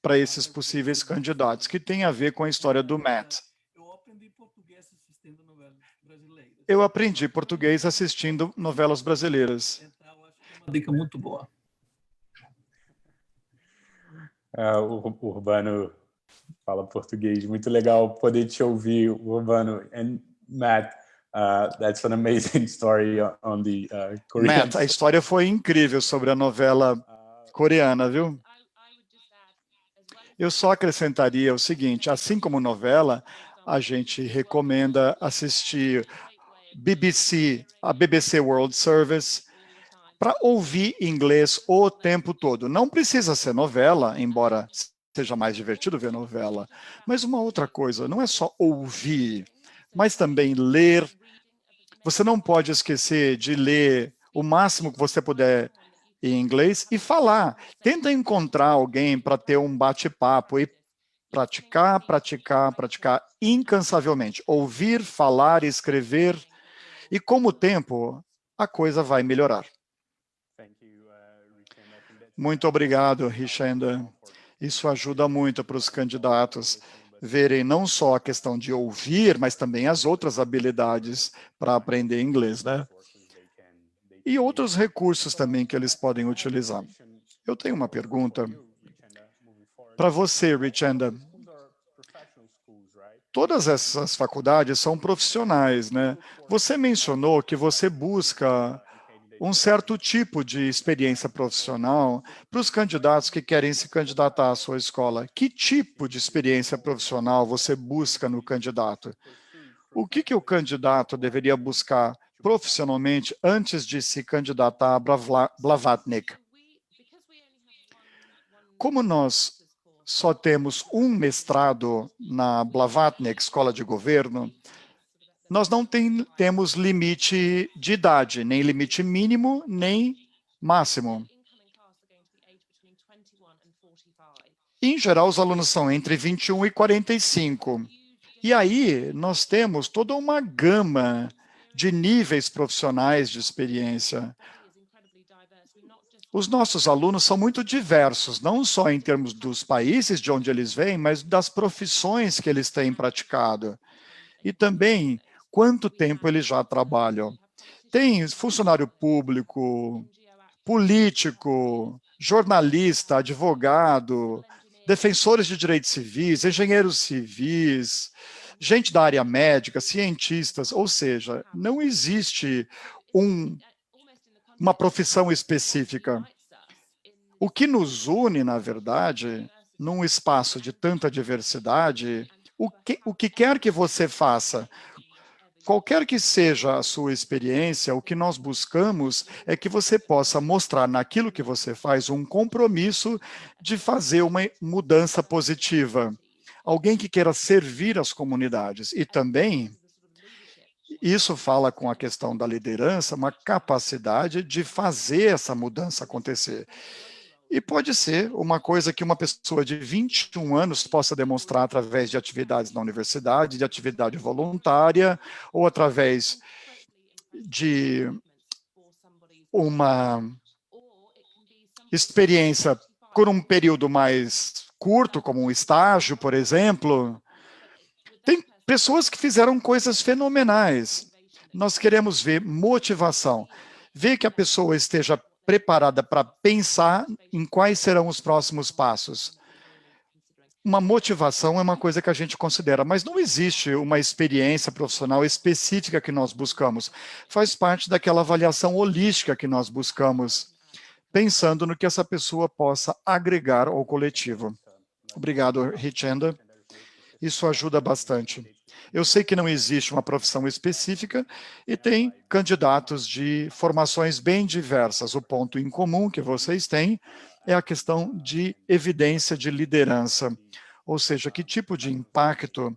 para esses possíveis candidatos, que tem a ver com a história do Matt. Eu aprendi português assistindo novelas brasileiras. Uma dica muito boa. O Urbano fala português. Muito legal poder te ouvir, Urbano. And Matt, that's an amazing story on the Korean. Matt, a história foi incrível sobre a novela coreana, viu? Eu só acrescentaria o seguinte, assim como novela, a gente recomenda assistir a BBC World Service, para ouvir inglês o tempo todo. Não precisa ser novela, embora seja mais divertido ver novela. Mas uma outra coisa, não é só ouvir, mas também ler. Você não pode esquecer de ler o máximo que você puder em inglês e falar. Tenta encontrar alguém para ter um bate-papo e praticar, praticar, praticar incansavelmente. Ouvir, falar, escrever. E com o tempo, a coisa vai melhorar. Muito obrigado, Richenda. Isso ajuda muito para os candidatos verem não só a questão de ouvir, mas também as outras habilidades para aprender inglês, né? E outros recursos também que eles podem utilizar. Eu tenho uma pergunta para você, Richenda. Todas essas faculdades são profissionais, né? Você mencionou que você busca um certo tipo de experiência profissional para os candidatos que querem se candidatar à sua escola. Que tipo de experiência profissional você busca no candidato? O que o candidato deveria buscar profissionalmente antes de se candidatar a Blavatnik? Como nós só temos um mestrado na Blavatnik, Escola de Governo, nós não temos limite de idade, nem limite mínimo, nem máximo. Em geral, os alunos são entre 21 e 45. E aí, nós temos toda uma gama de níveis profissionais de experiência. Os nossos alunos são muito diversos, não só em termos dos países de onde eles vêm, mas das profissões que eles têm praticado. E também quanto tempo eles já trabalham. Tem funcionário público, político, jornalista, advogado, defensores de direitos civis, engenheiros civis, gente da área médica, cientistas, ou seja, não existe uma profissão específica. O que nos une, na verdade, num espaço de tanta diversidade, o que quer que você faça, qualquer que seja a sua experiência, o que nós buscamos é que você possa mostrar naquilo que você faz um compromisso de fazer uma mudança positiva. Alguém que queira servir as comunidades. E também, isso fala com a questão da liderança, uma capacidade de fazer essa mudança acontecer. E pode ser uma coisa que uma pessoa de 21 anos possa demonstrar através de atividades na universidade, de atividade voluntária, ou através de uma experiência por um período mais curto, como um estágio, por exemplo. Tem pessoas que fizeram coisas fenomenais. Nós queremos ver motivação, ver que a pessoa esteja preparada para pensar em quais serão os próximos passos. Uma motivação é uma coisa que a gente considera, mas não existe uma experiência profissional específica que nós buscamos. Faz parte daquela avaliação holística que nós buscamos, pensando no que essa pessoa possa agregar ao coletivo. Obrigado, Richenda. Isso ajuda bastante. Eu sei que não existe uma profissão específica e tem candidatos de formações bem diversas. O ponto em comum que vocês têm é a questão de evidência de liderança, ou seja, que tipo de impacto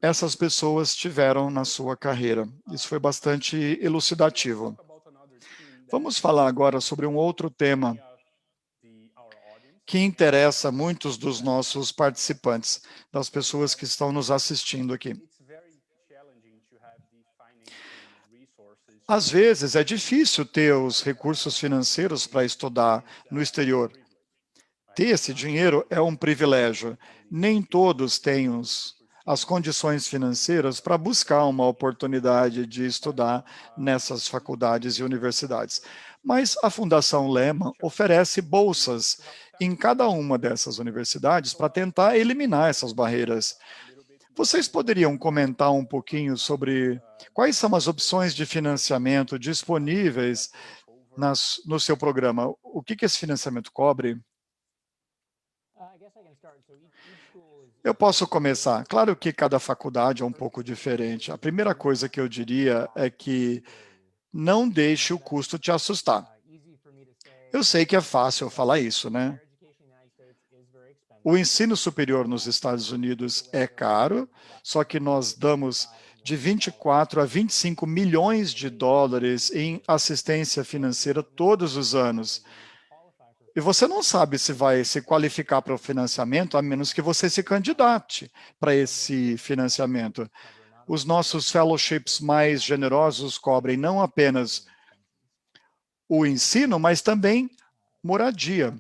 essas pessoas tiveram na sua carreira. Isso foi bastante elucidativo. Vamos falar agora sobre um outro tema que interessa muitos dos nossos participantes, das pessoas que estão nos assistindo aqui. Às vezes, é difícil ter os recursos financeiros para estudar no exterior. Ter esse dinheiro é um privilégio. Nem todos têm as condições financeiras para buscar uma oportunidade de estudar nessas faculdades e universidades. Mas a Fundação Lehman oferece bolsas em cada uma dessas universidades para tentar eliminar essas barreiras. Vocês poderiam comentar um pouquinho sobre quais são as opções de financiamento disponíveis no seu programa? O que esse financiamento cobre? Eu posso começar. Claro que cada faculdade é um pouco diferente. A primeira coisa que eu diria é que não deixe o custo te assustar. Eu sei que é fácil falar isso, né? O ensino superior nos Estados Unidos é caro, só que nós damos de 24 a 25 milhões de dólares em assistência financeira todos os anos. E você não sabe se vai se qualificar para o financiamento, a menos que você se candidate para esse financiamento. Os nossos fellowships mais generosos cobrem não apenas o ensino, mas também moradia.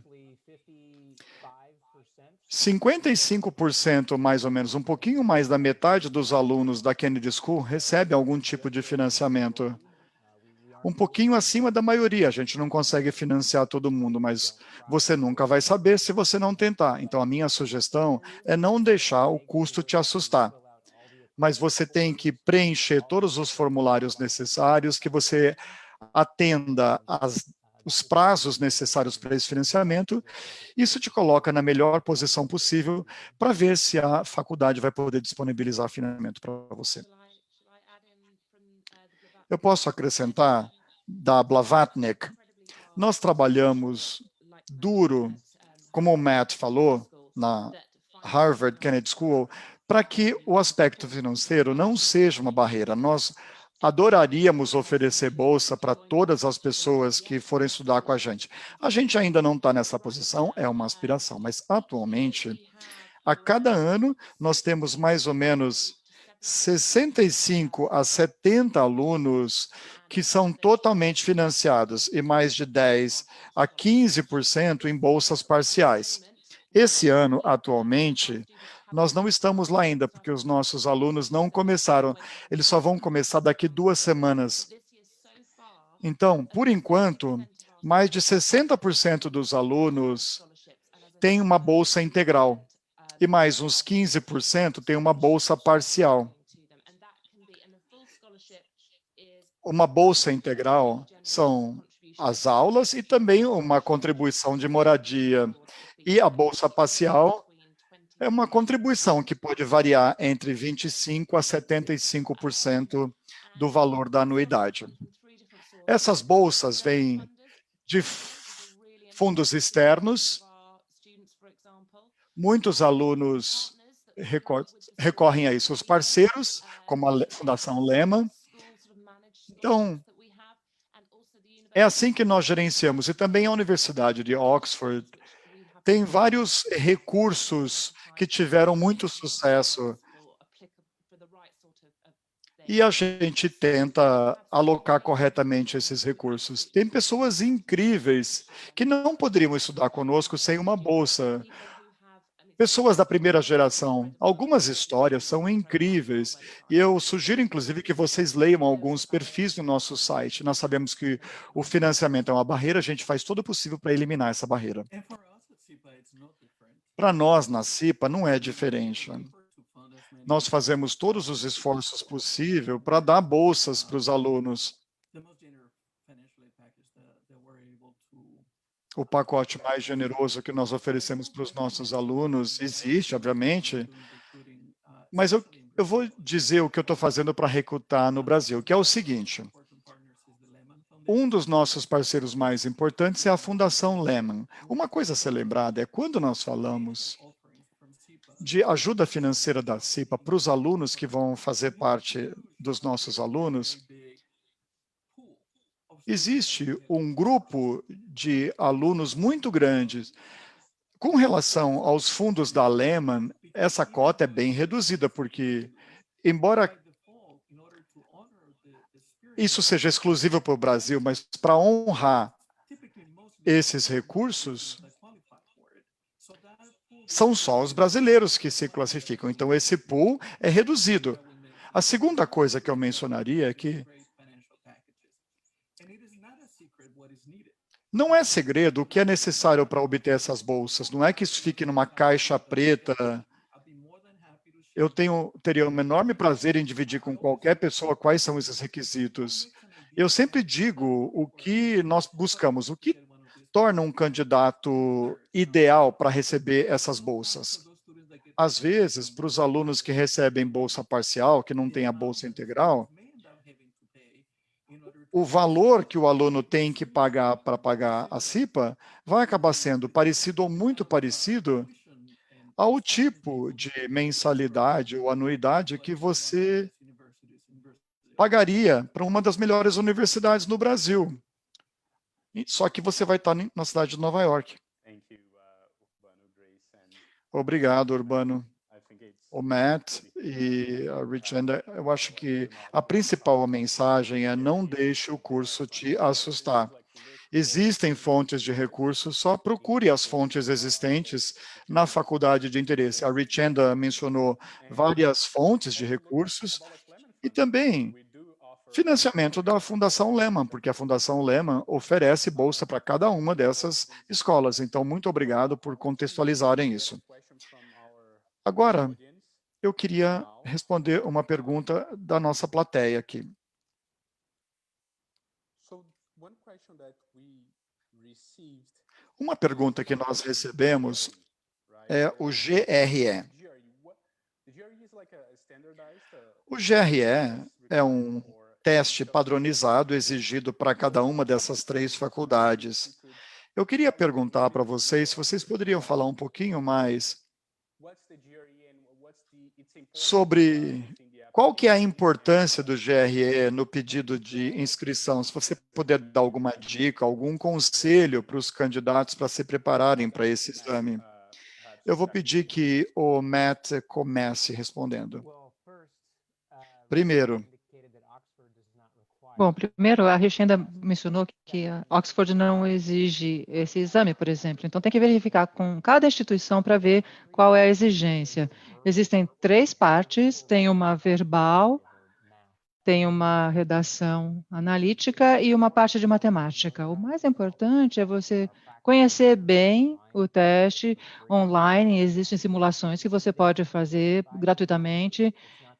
55%, mais ou menos, um pouquinho mais da metade dos alunos da Kennedy School recebe algum tipo de financiamento. Um pouquinho acima da maioria. A gente não consegue financiar todo mundo, mas você nunca vai saber se você não tentar. Então, a minha sugestão é não deixar o custo te assustar. Mas você tem que preencher todos os formulários necessários, que você atenda os prazos necessários para esse financiamento. Isso te coloca na melhor posição possível para ver se a faculdade vai poder disponibilizar financiamento para você. Eu posso acrescentar da Blavatnik. Nós trabalhamos duro, como o Matt falou, na Harvard Kennedy School, para que o aspecto financeiro não seja uma barreira. Nós adoraríamos oferecer bolsa para todas as pessoas que forem estudar com a gente. A gente ainda não está nessa posição, é uma aspiração, mas atualmente, a cada ano, nós temos mais ou menos 65 a 70 alunos que são totalmente financiados e mais de 10 a 15% em bolsas parciais. Esse ano, atualmente, nós não estamos lá ainda, porque os nossos alunos não começaram. Eles só vão começar daqui 2 semanas. Então, por enquanto, mais de 60% dos alunos têm uma bolsa integral e mais uns 15% têm uma bolsa parcial. Uma bolsa integral são as aulas e também uma contribuição de moradia. E a bolsa parcial é uma contribuição que pode variar entre 25% a 75% do valor da anuidade. Essas bolsas vêm de fundos externos. Muitos alunos recorrem a isso. Os parceiros, como a Fundação Lehman. Então, é assim que nós gerenciamos. E também a Universidade de Oxford tem vários recursos que tiveram muito sucesso. E a gente tenta alocar corretamente esses recursos. Tem pessoas incríveis que não poderiam estudar conosco sem uma bolsa. Pessoas da primeira geração. Algumas histórias são incríveis. E eu sugiro, inclusive, que vocês leiam alguns perfis no nosso site. Nós sabemos que o financiamento é uma barreira, a gente faz todo o possível para eliminar essa barreira. Para nós, na CIPA, não é diferente. Nós fazemos todos os esforços possíveis para dar bolsas para os alunos. O pacote mais generoso que nós oferecemos para os nossos alunos existe, obviamente, mas eu vou dizer o que eu estou fazendo para recrutar no Brasil, que é o seguinte. Um dos nossos parceiros mais importantes é a Fundação Lehman. Uma coisa a ser lembrada é quando nós falamos de ajuda financeira da CIPA para os alunos que vão fazer parte dos nossos alunos, existe um grupo de alunos muito grandes. Com relação aos fundos da Lehman, essa cota é bem reduzida, porque, embora isso seja exclusivo para o Brasil, mas para honrar esses recursos, são só os brasileiros que se classificam. Então, esse pool é reduzido. A segunda coisa que eu mencionaria é que não é segredo o que é necessário para obter essas bolsas. Não é que isso fique numa caixa preta. Eu teria um enorme prazer em dividir com qualquer pessoa quais são esses requisitos. Eu sempre digo o que nós buscamos, o que torna um candidato ideal para receber essas bolsas. Às vezes, para os alunos que recebem bolsa parcial, que não têm a bolsa integral, o valor que o aluno tem que pagar para pagar a CIPA vai acabar sendo parecido ou muito parecido ao tipo de mensalidade ou anuidade que você pagaria para uma das melhores universidades no Brasil. Só que você vai estar na cidade de Nova York. Obrigado, Urbano. O Matt e a Richanda, eu acho que a principal mensagem é não deixe o curso te assustar. Existem fontes de recursos, só procure as fontes existentes na faculdade de interesse. A Richanda mencionou várias fontes de recursos e também financiamento da Fundação Lehman, porque a Fundação Lehman oferece bolsa para cada uma dessas escolas. Então, muito obrigado por contextualizarem isso. Agora, eu queria responder uma pergunta da nossa plateia aqui. Uma pergunta que nós recebemos é o GRE. O GRE é um teste padronizado exigido para cada uma dessas 3 faculdades. Eu queria perguntar para vocês se vocês poderiam falar um pouquinho mais sobre qual que é a importância do GRE no pedido de inscrição. Se você puder dar alguma dica, algum conselho para os candidatos para se prepararem para esse exame. Eu vou pedir que o Matt comece respondendo. Primeiro, Bom, primeiro, a Richenda mencionou que a Oxford não exige esse exame, por exemplo. Então, tem que verificar com cada instituição para ver qual é a exigência. Existem 3 partes, tem uma verbal, tem uma redação analítica e uma parte de matemática. O mais importante é você conhecer bem o teste online. Existem simulações que você pode fazer gratuitamente.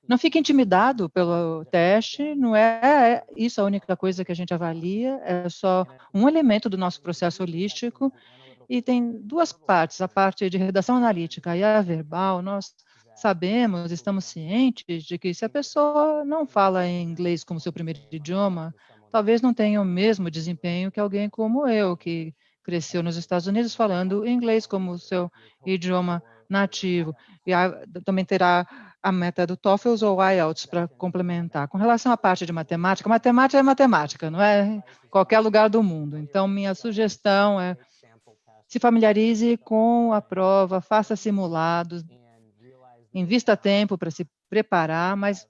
Não fique intimidado pelo teste, não é isso a única coisa que a gente avalia, é só um elemento do nosso processo holístico, e tem 2 partes, a parte de redação analítica e a verbal. Nós sabemos, estamos cientes de que se a pessoa não fala inglês como seu primeiro idioma, talvez não tenha o mesmo desempenho que alguém como eu, que cresceu nos Estados Unidos falando inglês como seu idioma nativo. E também terá a meta do TOEFL ou IELTS para complementar. Com relação à parte de matemática, matemática é matemática, não é em qualquer lugar do mundo. Então, minha sugestão é se familiarize com a prova, faça simulados, invista tempo para se preparar, mas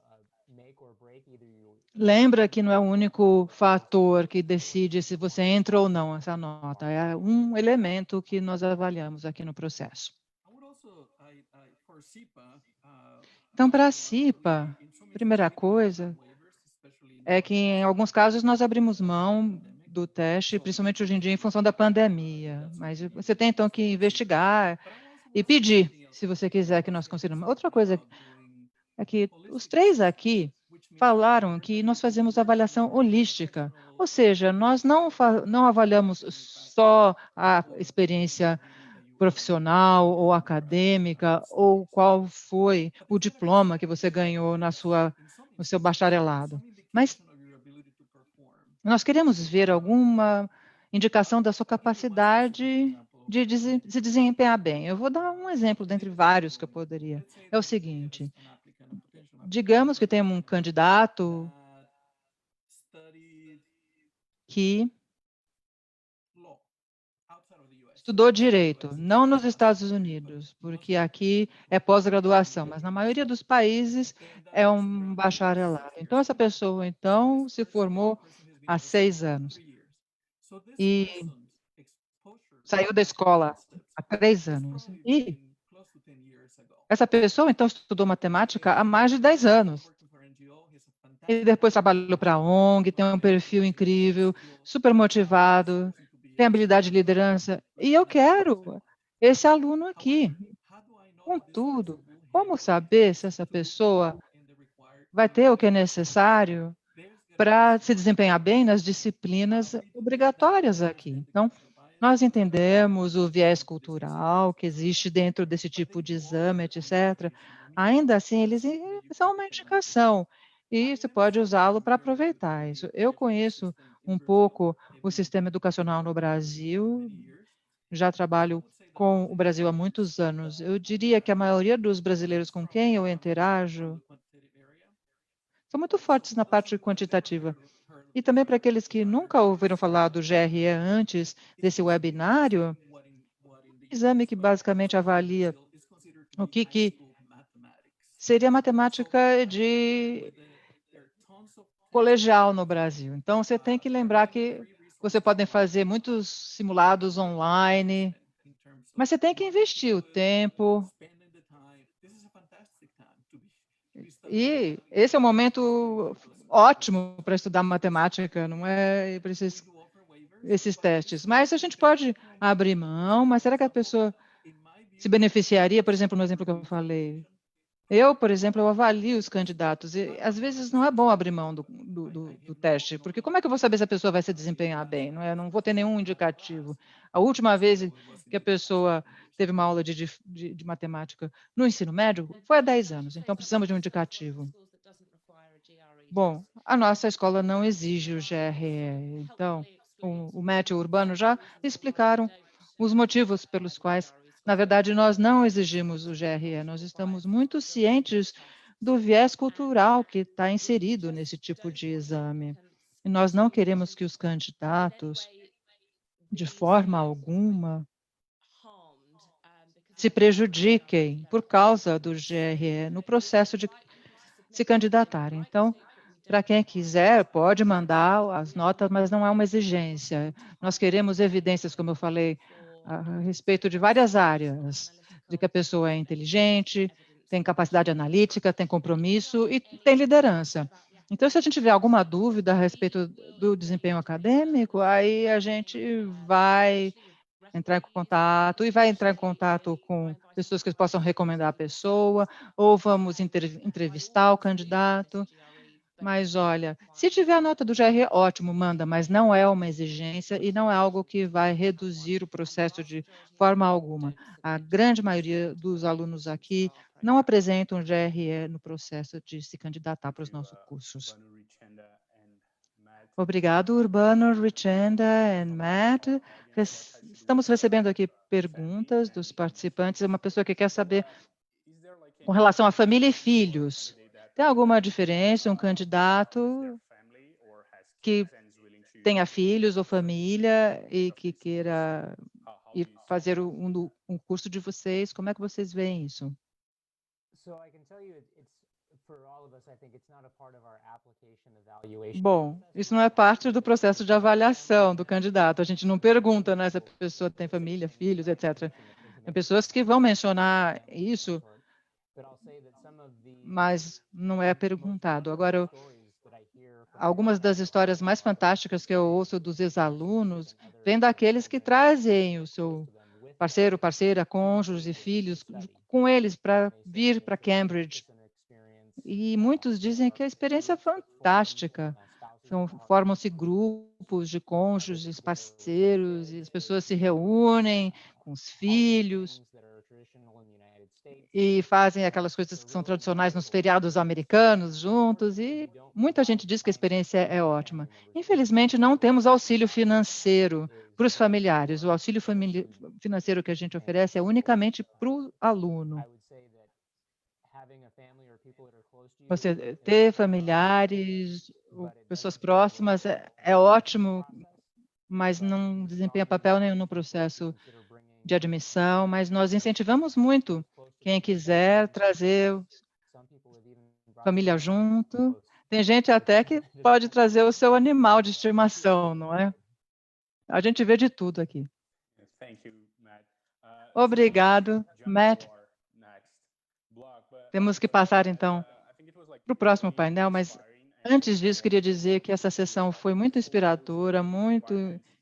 lembra que não é o único fator que decide se você entra ou não essa nota, é um elemento que nós avaliamos aqui no processo. Então, para a CIPA, a primeira coisa é que, em alguns casos, nós abrimos mão do teste, principalmente hoje em dia, em função da pandemia. Mas você tem, então, que investigar e pedir, se você quiser que nós consideremos. Outra coisa é que os 3 aqui falaram que nós fazemos avaliação holística, ou seja, nós não avaliamos só a experiência profissional ou acadêmica, ou qual foi o diploma que você ganhou no seu bacharelado. Mas nós queremos ver alguma indicação da sua capacidade de se desempenhar bem. Eu vou dar um exemplo dentre vários que eu poderia. É o seguinte, digamos que tem um candidato que estudou direito, não nos Estados Unidos, porque aqui é pós-graduação, mas na maioria dos países é um bacharelado. Então, essa pessoa, então, se formou há 6 anos e saiu da escola há 3 anos. E essa pessoa, então, estudou matemática há mais de 10 anos. E depois trabalhou para a ONG, tem um perfil incrível, super motivado, tem habilidade de liderança. E eu quero esse aluno aqui. Contudo, como saber se essa pessoa vai ter o que é necessário para se desempenhar bem nas disciplinas obrigatórias aqui? Então, nós entendemos o viés cultural que existe dentro desse tipo de exame, etc. Ainda assim, eles são uma indicação e você pode usá-lo para aproveitar isso. Eu conheço um pouco o sistema educacional no Brasil, já trabalho com o Brasil há muitos anos. Eu diria que a maioria dos brasileiros com quem eu interajo são muito fortes na parte quantitativa. E também para aqueles que nunca ouviram falar do GRE antes desse webinário, exame que basicamente avalia o que seria matemática de colegial no Brasil. Então, você tem que lembrar que você pode fazer muitos simulados online, mas você tem que investir o tempo. E esse é um momento ótimo para estudar matemática, não é para esses testes. Mas a gente pode abrir mão, mas será que a pessoa se beneficiaria, por exemplo, no exemplo que eu falei? Eu, por exemplo, eu avalio os candidatos e às vezes não é bom abrir mão do teste, porque como é que eu vou saber se a pessoa vai se desempenhar bem? Não é? Eu não vou ter nenhum indicativo. A última vez que a pessoa teve uma aula de matemática no ensino médio foi há 10 anos, então precisamos de um indicativo. Bom, a nossa escola não exige o GRE, então o MET e o Urbano já explicaram os motivos pelos quais, na verdade, nós não exigimos o GRE, nós estamos muito cientes do viés cultural que está inserido nesse tipo de exame. E nós não queremos que os candidatos, de forma alguma, se prejudiquem por causa do GRE no processo de se candidatarem. Então, para quem quiser, pode mandar as notas, mas não é uma exigência. Nós queremos evidências, como eu falei, a respeito de várias áreas, de que a pessoa é inteligente, tem capacidade analítica, tem compromisso e tem liderança. Então, se a gente tiver alguma dúvida a respeito do desempenho acadêmico, aí a gente vai entrar em contato e vai entrar em contato com pessoas que possam recomendar a pessoa, ou vamos entrevistar o candidato. Mas olha, se tiver a nota do GRE, ótimo, manda, mas não é uma exigência e não é algo que vai reduzir o processo de forma alguma. A grande maioria dos alunos aqui não apresentam GRE no processo de se candidatar para os nossos cursos. Obrigado, Urbano, Richenda e Matt. Estamos recebendo aqui perguntas dos participantes. Uma pessoa que quer saber com relação à família e filhos. Tem alguma diferença, um candidato que tenha filhos ou família e que queira ir fazer um curso de vocês? Como é que vocês veem isso? Bom, isso não é parte do processo de avaliação do candidato. A gente não pergunta, né, se a pessoa tem família, filhos, etc. Tem pessoas que vão mencionar isso, mas não é perguntado. Agora, algumas das histórias mais fantásticas que eu ouço dos ex-alunos vêm daqueles que trazem o seu parceiro, parceira, cônjuge e filhos com eles para vir para Cambridge. E muitos dizem que a experiência é fantástica. Formam-se grupos de cônjuges, parceiros, e as pessoas se reúnem com os filhos e fazem aquelas coisas que são tradicionais nos feriados americanos juntos, e muita gente diz que a experiência é ótima. Infelizmente, não temos auxílio financeiro para os familiares. O auxílio financeiro que a gente oferece é unicamente para o aluno. Você ter familiares, pessoas próximas é ótimo, mas não desempenha papel nenhum no processo de admissão, mas nós incentivamos muito quem quiser trazer família junto. Tem gente até que pode trazer o seu animal de estimação, não é? A gente vê de tudo aqui. Obrigado, Matt. Temos que passar, então, para o próximo painel, mas antes disso, queria dizer que essa sessão foi muito inspiradora, muito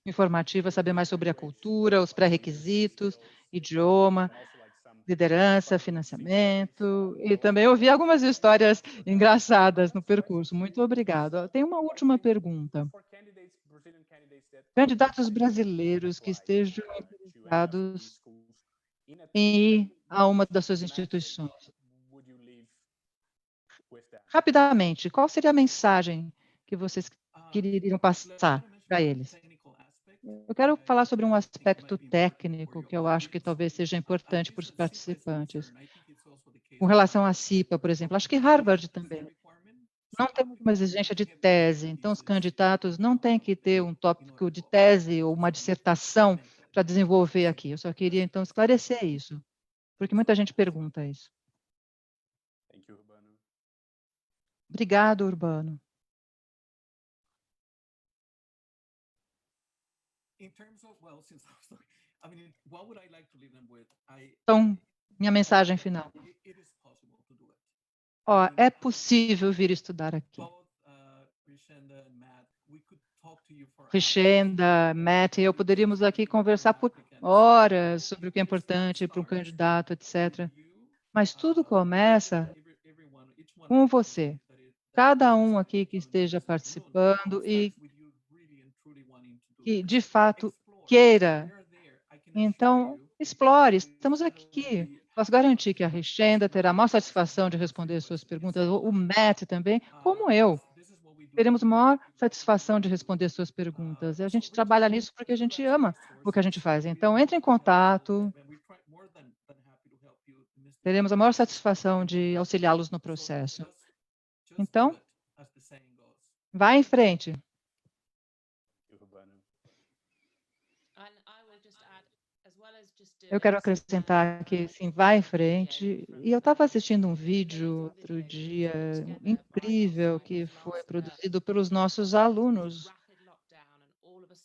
informativa, saber mais sobre a cultura, os pré-requisitos, idioma, liderança, financiamento, e também ouvi algumas histórias engraçadas no percurso. Muito obrigado. Tem uma última pergunta. Candidatos brasileiros que estejam interessados em ir a uma das suas instituições. Rapidamente, qual seria a mensagem que vocês queriam passar para eles? Eu quero falar sobre um aspecto técnico que eu acho que talvez seja importante para os participantes. Com relação à CIPA, por exemplo, acho que Harvard também. Não temos uma exigência de tese, então os candidatos não têm que ter um tópico de tese ou uma dissertação para desenvolver aqui. Eu só queria, então, esclarecer isso, porque muita gente pergunta isso. Obrigado, Urbano. Então, minha mensagem final. É possível vir estudar aqui. Rishenda, Matt, eu poderíamos aqui conversar por horas sobre o que é importante para um candidato, etc. Mas tudo começa com você. Cada um aqui que esteja participando e que, de fato, queira. Então, explore, estamos aqui. Posso garantir que a Rishenda terá a maior satisfação de responder suas perguntas, o Matt também, como eu. Teremos a maior satisfação de responder suas perguntas. E a gente trabalha nisso porque a gente ama o que a gente faz. Então, entre em contato. Teremos a maior satisfação de auxiliá-los no processo. Então, vá em frente. Eu quero acrescentar que, sim, vá em frente. E eu estava assistindo um vídeo outro dia incrível que foi produzido pelos nossos alunos,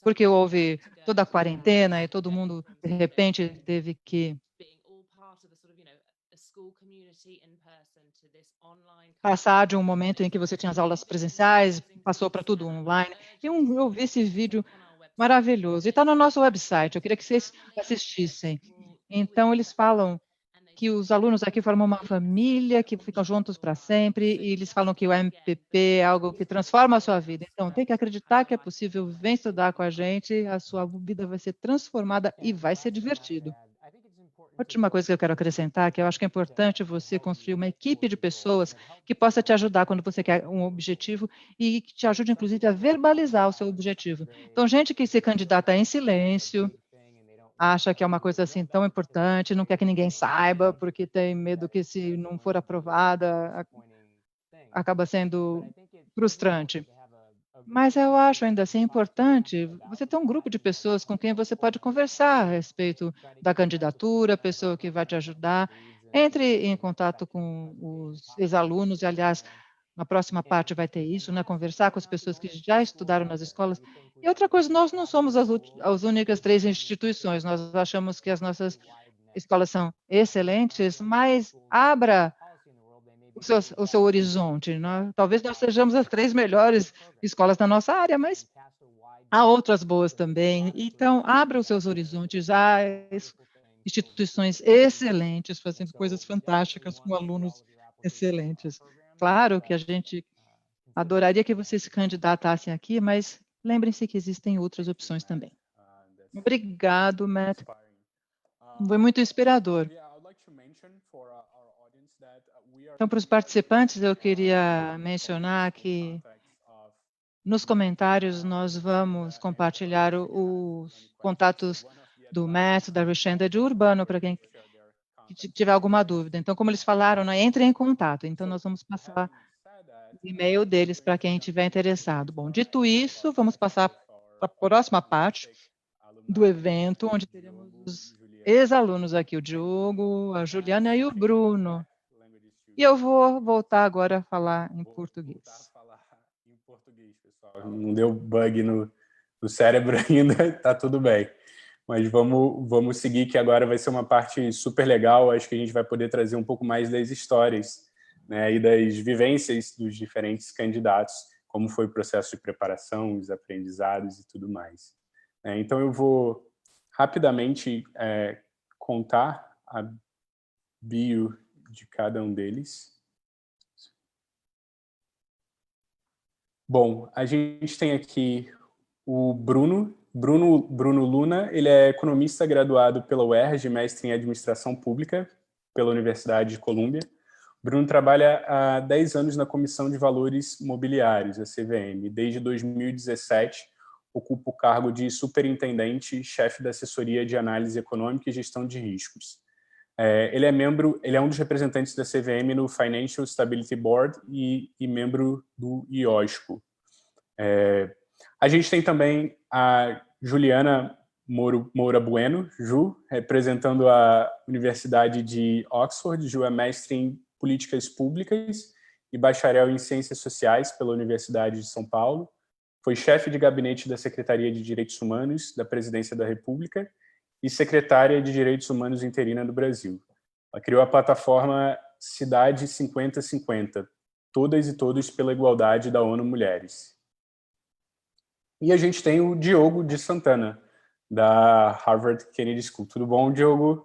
porque houve toda a quarentena e todo mundo, de repente, teve que passar de um momento em que você tinha as aulas presenciais, passou para tudo online. E eu vi esse vídeo maravilhoso. E está no nosso website, eu queria que vocês assistissem. Então, eles falam que os alunos aqui formam uma família, que ficam juntos para sempre, e eles falam que o MPP é algo que transforma a sua vida. Então, tem que acreditar que é possível, vem estudar com a gente, a sua vida vai ser transformada e vai ser divertido. Última coisa que eu quero acrescentar, que eu acho que é importante você construir uma equipe de pessoas que possa te ajudar quando você quer um objetivo e que te ajude, inclusive, a verbalizar o seu objetivo. Então, gente que se candidata em silêncio, acha que é uma coisa assim tão importante, não quer que ninguém saiba, porque tem medo que, se não for aprovada, acaba sendo frustrante. Mas eu acho ainda assim importante você ter um grupo de pessoas com quem você pode conversar a respeito da candidatura, pessoa que vai te ajudar. Entre em contato com os ex-alunos, e, aliás, na próxima parte vai ter isso, né? Conversar com as pessoas que já estudaram nas escolas. E outra coisa, nós não somos as únicas 3 instituições, nós achamos que as nossas escolas são excelentes, mas abra o seu horizonte. Talvez nós sejamos as 3 melhores escolas da nossa área, mas há outras boas também. Então, abra os seus horizontes. Há instituições excelentes, fazendo coisas fantásticas com alunos excelentes. Claro que a gente adoraria que vocês se candidatassem aqui, mas lembrem-se que existem outras opções também. Obrigado, Matt. Foi muito inspirador. Então, para os participantes, eu queria mencionar que nos comentários nós vamos compartilhar os contatos do Matt, da Rishenda, de Urbano, para quem tiver alguma dúvida. Então, como eles falaram, entrem em contato. Então, nós vamos passar o e-mail deles para quem estiver interessado. Bom, dito isso, vamos passar para a próxima parte do evento, onde teremos os ex-alunos aqui, o Diogo, a Juliana e o Bruno. E eu vou voltar agora a falar em português. Pessoal. Não deu bug no cérebro ainda, tá tudo bem. Mas vamos seguir, que agora vai ser uma parte super legal. Acho que a gente vai poder trazer um pouco mais das histórias, né, e das vivências dos diferentes candidatos, como foi o processo de preparação, os aprendizados e tudo mais. Então, eu vou rapidamente contar a bio de cada um deles. Bom, a gente tem aqui o Bruno Luna. Ele é economista graduado pela UERJ, mestre em administração pública pela Universidade de Colômbia. Bruno trabalha há 10 anos na Comissão de Valores Mobiliários, a CVM. Desde 2017, ocupa o cargo de superintendente, chefe da assessoria de análise econômica e gestão de riscos. Ele é um dos representantes da CVM no Financial Stability Board e membro do IOSCO. A gente tem também a Juliana Moura Bueno, Ju, representando a Universidade de Oxford. Ju é mestre em Políticas Públicas e bacharel em Ciências Sociais pela Universidade de São Paulo. Foi chefe de gabinete da Secretaria de Direitos Humanos da Presidência da República e secretária de Direitos Humanos interina do Brasil. Ela criou a plataforma Cidade 5050, Todas e Todos pela Igualdade da ONU Mulheres. E a gente tem o Diogo de Santana, da Harvard Kennedy School. Tudo bom, Diogo?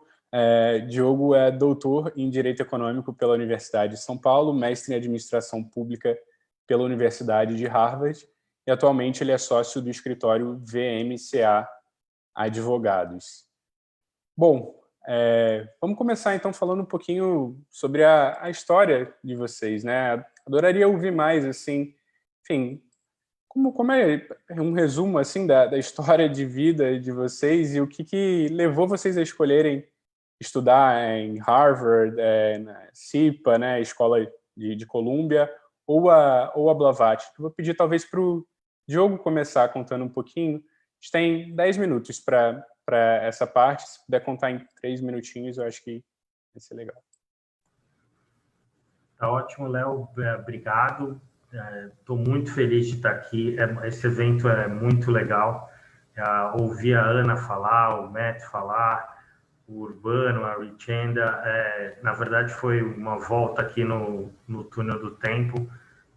Diogo é doutor em Direito Econômico pela Universidade de São Paulo, mestre em Administração Pública pela Universidade de Harvard, e atualmente ele é sócio do escritório VMCA Advogados. Bom, vamos começar então falando um pouquinho sobre a história de vocês, né? Adoraria ouvir mais, assim, enfim, como é um resumo assim da história de vida de vocês e o que levou vocês a escolherem estudar em Harvard, na CIPA, né, Escola de Colômbia, ou a Blavatsky. Eu vou pedir talvez para o Diogo começar contando um pouquinho. A gente tem 10 minutos para essa parte. Se puder contar em 3 minutinhos, eu acho que vai ser legal. Tá ótimo, Léo. Obrigado. Estou muito feliz de estar aqui. Esse evento é muito legal. Ouvir a Ana falar, o Matt falar, o Urbano, a Richenda. Na verdade, foi uma volta aqui no túnel do tempo.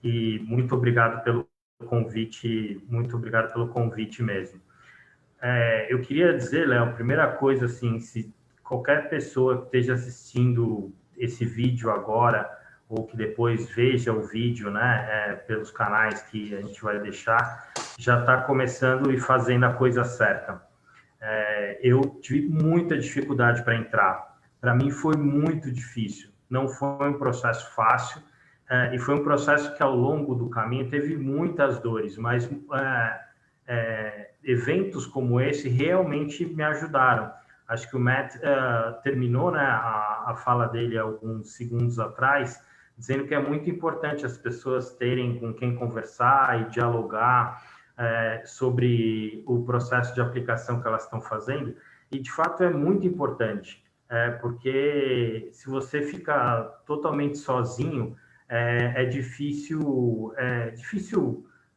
E muito obrigado pelo convite. Muito obrigado pelo convite mesmo. Eu queria dizer, Léo, a primeira coisa, assim, se qualquer pessoa que esteja assistindo esse vídeo agora, ou que depois veja o vídeo, né, pelos canais que a gente vai deixar, já está começando e fazendo a coisa certa. Eu tive muita dificuldade para entrar. Para mim foi muito difícil. Não foi um processo fácil, e foi um processo que ao longo do caminho teve muitas dores, mas eventos como esse realmente me ajudaram. Acho que o Matt terminou, né, a fala dele alguns segundos atrás, dizendo que é muito importante as pessoas terem com quem conversar e dialogar sobre o processo de aplicação que elas estão fazendo. E, de fato, é muito importante, porque se você fica totalmente sozinho, é difícil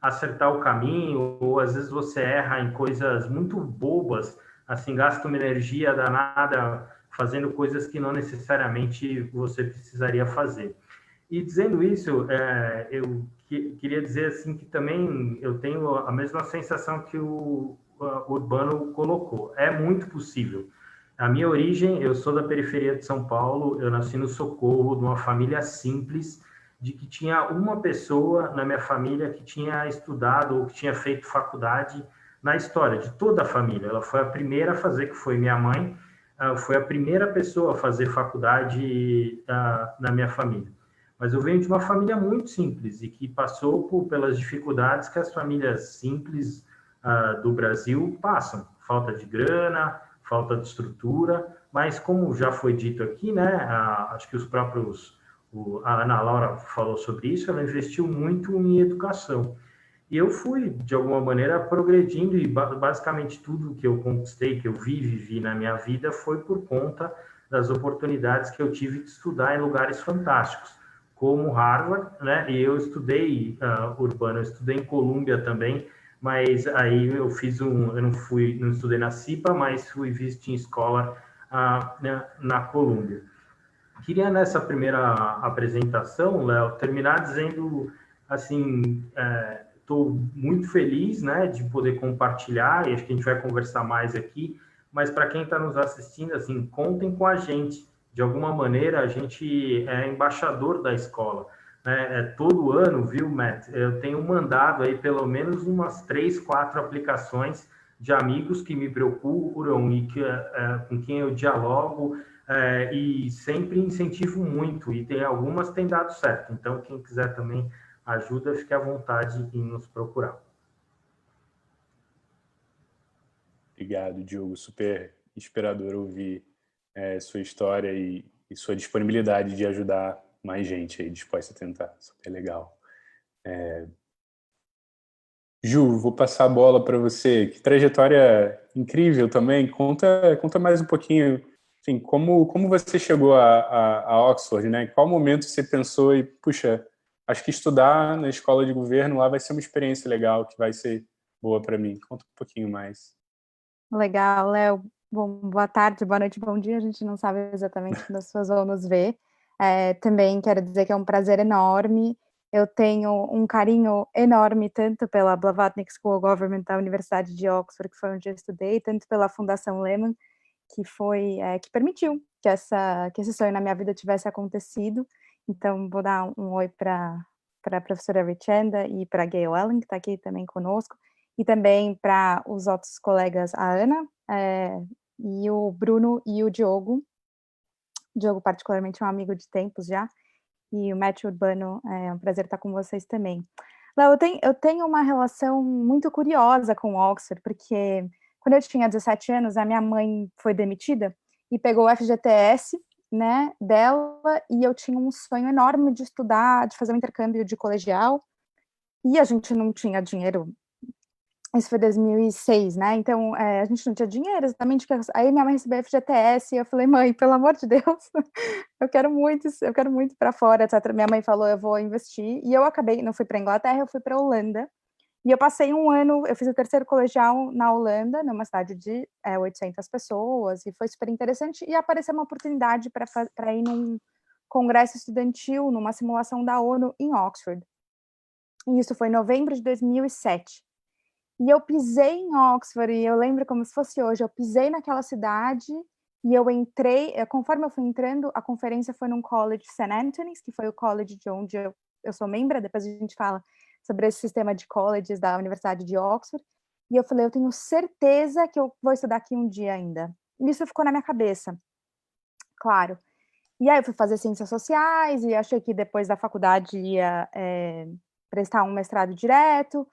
acertar o caminho, ou às vezes você erra em coisas muito bobas, assim, gasta uma energia danada fazendo coisas que não necessariamente você precisaria fazer. E dizendo isso, eu queria dizer assim que também eu tenho a mesma sensação que o Urbano colocou. É muito possível. A minha origem, eu sou da periferia de São Paulo, eu nasci no Socorro, de uma família simples, de que tinha uma pessoa na minha família que tinha estudado ou que tinha feito faculdade na história, de toda a família. Ela foi a primeira a fazer, que foi minha mãe, foi a primeira pessoa a fazer faculdade na minha família. Mas eu venho de uma família muito simples e que passou pelas dificuldades que as famílias simples do Brasil passam. Falta de grana, falta de estrutura, mas como já foi dito aqui, né, acho que a Ana Laura falou sobre isso, ela investiu muito em educação. E eu fui, de alguma maneira, progredindo, e basicamente tudo que eu conquistei, que eu vivi na minha vida, foi por conta das oportunidades que eu tive de estudar em lugares fantásticos, como Harvard, né? E eu estudei Urbano, eu estudei em Colômbia também, mas aí eu não estudei na CIPA, mas fui visiting scholar na Colômbia. Queria, nessa primeira apresentação, Léo, terminar dizendo, assim, estou muito feliz, né, de poder compartilhar, e acho que a gente vai conversar mais aqui, mas para quem está nos assistindo, assim, contem com a gente. De alguma maneira, a gente é embaixador da escola, né? Todo ano, viu, Matt? Eu tenho mandado aí pelo menos umas 3, 4 aplicações de amigos que me procuram e com quem eu dialogo, e sempre incentivo muito, e tem algumas que têm dado certo. Então, quem quiser também ajuda, fique à vontade em nos procurar. Obrigado, Diogo. Super inspirador ouvir sua história e sua disponibilidade de ajudar mais gente aí disposta a tentar. Super legal. Ju, vou passar a bola para você. Que trajetória incrível também. Conta mais um pouquinho, enfim, como você chegou a Oxford, né? Em qual momento você pensou e, puxa, acho que estudar na escola de governo lá vai ser uma experiência legal, que vai ser boa para mim. Conta um pouquinho mais. Legal, Léo. Bom, boa tarde, boa noite, bom dia. A gente não sabe exatamente quando as pessoas vão nos ver. Também quero dizer que é um prazer enorme. Eu tenho um carinho enorme tanto pela Blavatnik School of Government da Universidade de Oxford, que foi onde eu estudei, tanto pela Fundação Lehman, que foi que permitiu que esse sonho na minha vida tivesse acontecido. Então, vou dar um oi para a professora Richenda e para a Gail Ellen, que está aqui também conosco, e também para os outros colegas, a Ana, e o Bruno e o Diogo. Diogo, particularmente, é um amigo de tempos já, e o Matt Urbano, é um prazer estar com vocês também. Léo, eu tenho uma relação muito curiosa com Oxford, porque quando eu tinha 17 anos, a minha mãe foi demitida e pegou o FGTS, né, dela, e eu tinha um sonho enorme de estudar, de fazer um intercâmbio de colegial, e a gente não tinha dinheiro. Isso foi 2006, né? Então, a gente não tinha dinheiro, exatamente. Aí minha mãe recebeu FGTS e eu falei, mãe, pelo amor de Deus, eu quero muito para fora, etc. Minha mãe falou, eu vou investir. E eu acabei, não fui para Inglaterra, eu fui para Holanda. E eu passei um ano, eu fiz o terceiro colegial na Holanda, numa cidade de 800 pessoas, e foi super interessante. E apareceu uma oportunidade para ir num congresso estudantil, numa simulação da ONU em Oxford. E isso foi em novembro de 2007. E eu pisei em Oxford, e eu lembro como se fosse hoje, eu pisei naquela cidade, e eu entrei, conforme eu fui entrando, a conferência foi num college St. Anthony's, que foi o college de onde eu sou membro, depois a gente fala sobre esse sistema de colleges da Universidade de Oxford, e eu falei, eu tenho certeza que eu vou estudar aqui um dia ainda. E isso ficou na minha cabeça, claro. E aí eu fui fazer ciências sociais, e achei que depois da faculdade ia prestar um mestrado direto.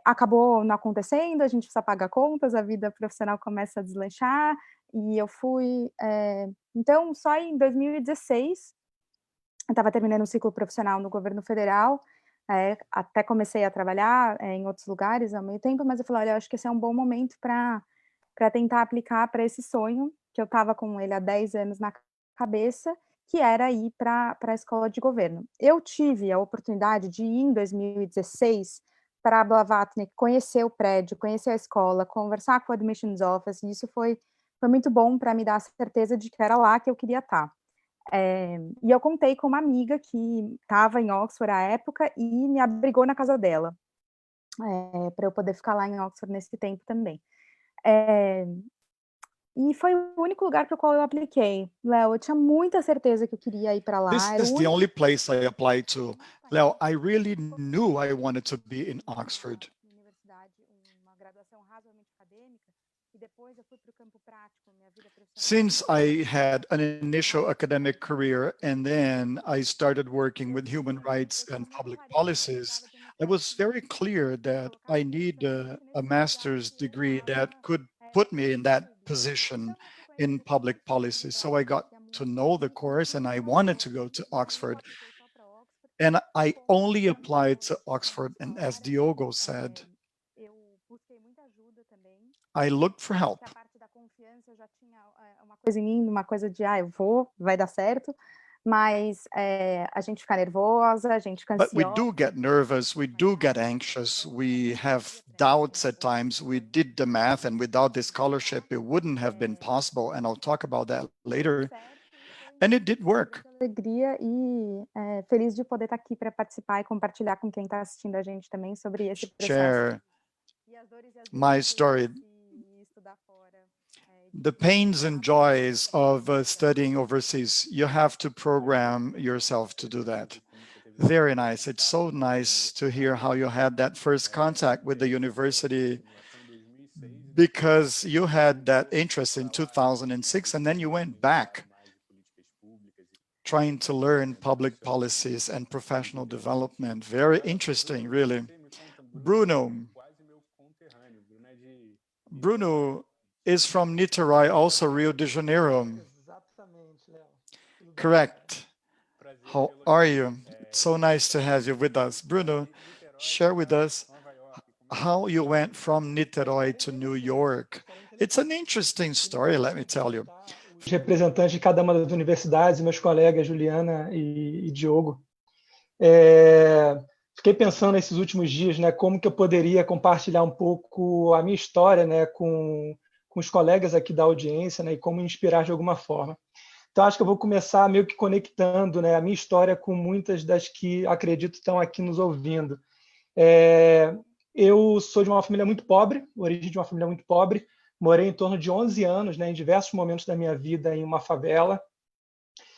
Acabou não acontecendo, a gente precisa pagar contas, a vida profissional começa a deslanchar, e eu fui... Então, só em 2016, eu estava terminando um ciclo profissional no governo federal, até comecei a trabalhar em outros lugares ao meio tempo, mas eu falei, olha, eu acho que esse é um bom momento para tentar aplicar para esse sonho, que eu estava com ele há 10 anos na cabeça, que era ir para a escola de governo. Eu tive a oportunidade de ir em 2016 para a Blavatnik, conhecer o prédio, conhecer a escola, conversar com o Admissions Office, e isso foi muito bom para me dar a certeza de que era lá que eu queria estar. E eu contei com uma amiga que estava em Oxford à época e me abrigou na casa dela, para eu poder ficar lá em Oxford nesse tempo também. E foi o único lugar para o qual eu apliquei. Léo, eu tinha muita certeza que eu queria ir para lá. This is the only place I applied to. Léo, I really knew I wanted to be in Oxford. Since I had an initial academic career and then I started working with human rights and public policies, it was very clear that I need a master's degree that could put me in that position in public policy. So I got to know the course and I wanted to go to Oxford. And I only applied to Oxford, and as Diogo said, I looked for help. A parte da confiança eu já tinha uma coisa em mim, uma coisa de, eu vou, vai dar certo, mas a gente fica nervosa, a gente fica But we ansiosa. do get nervous, we do get anxious, we have doubts at times. We did the math, and without this scholarship, it wouldn't have been possible, and I'll talk about that later. And it did work. Alegria e feliz de poder estar aqui para participar e compartilhar com quem está assistindo a gente também sobre esse processo. Share my story. The pains and joys of studying overseas, you have to program yourself to do that. Very nice. It's so nice to hear how you had that first contact with the university, because you had that interest in 2006, and then you went back trying to learn public policies and professional development. Very interesting, really. Bruno is from Niterói, also Rio de Janeiro. Correct. How are you? It's so nice to have you with us. Bruno, share with us how you went from Niterói to New York. It's an interesting story, let me tell you. Representantes de cada uma das universidades, meus colegas Juliana e Diogo. Fiquei pensando nesses últimos dias, né, como que eu poderia compartilhar um pouco a minha história, né, com os colegas aqui da audiência, né, e como inspirar de alguma forma. Então, acho que eu vou começar meio que conectando, né, a minha história com muitas das que, acredito, estão aqui nos ouvindo. Eu sou de uma família muito pobre, origem de uma família muito pobre, morei em torno de 11 anos, né, em diversos momentos da minha vida em uma favela.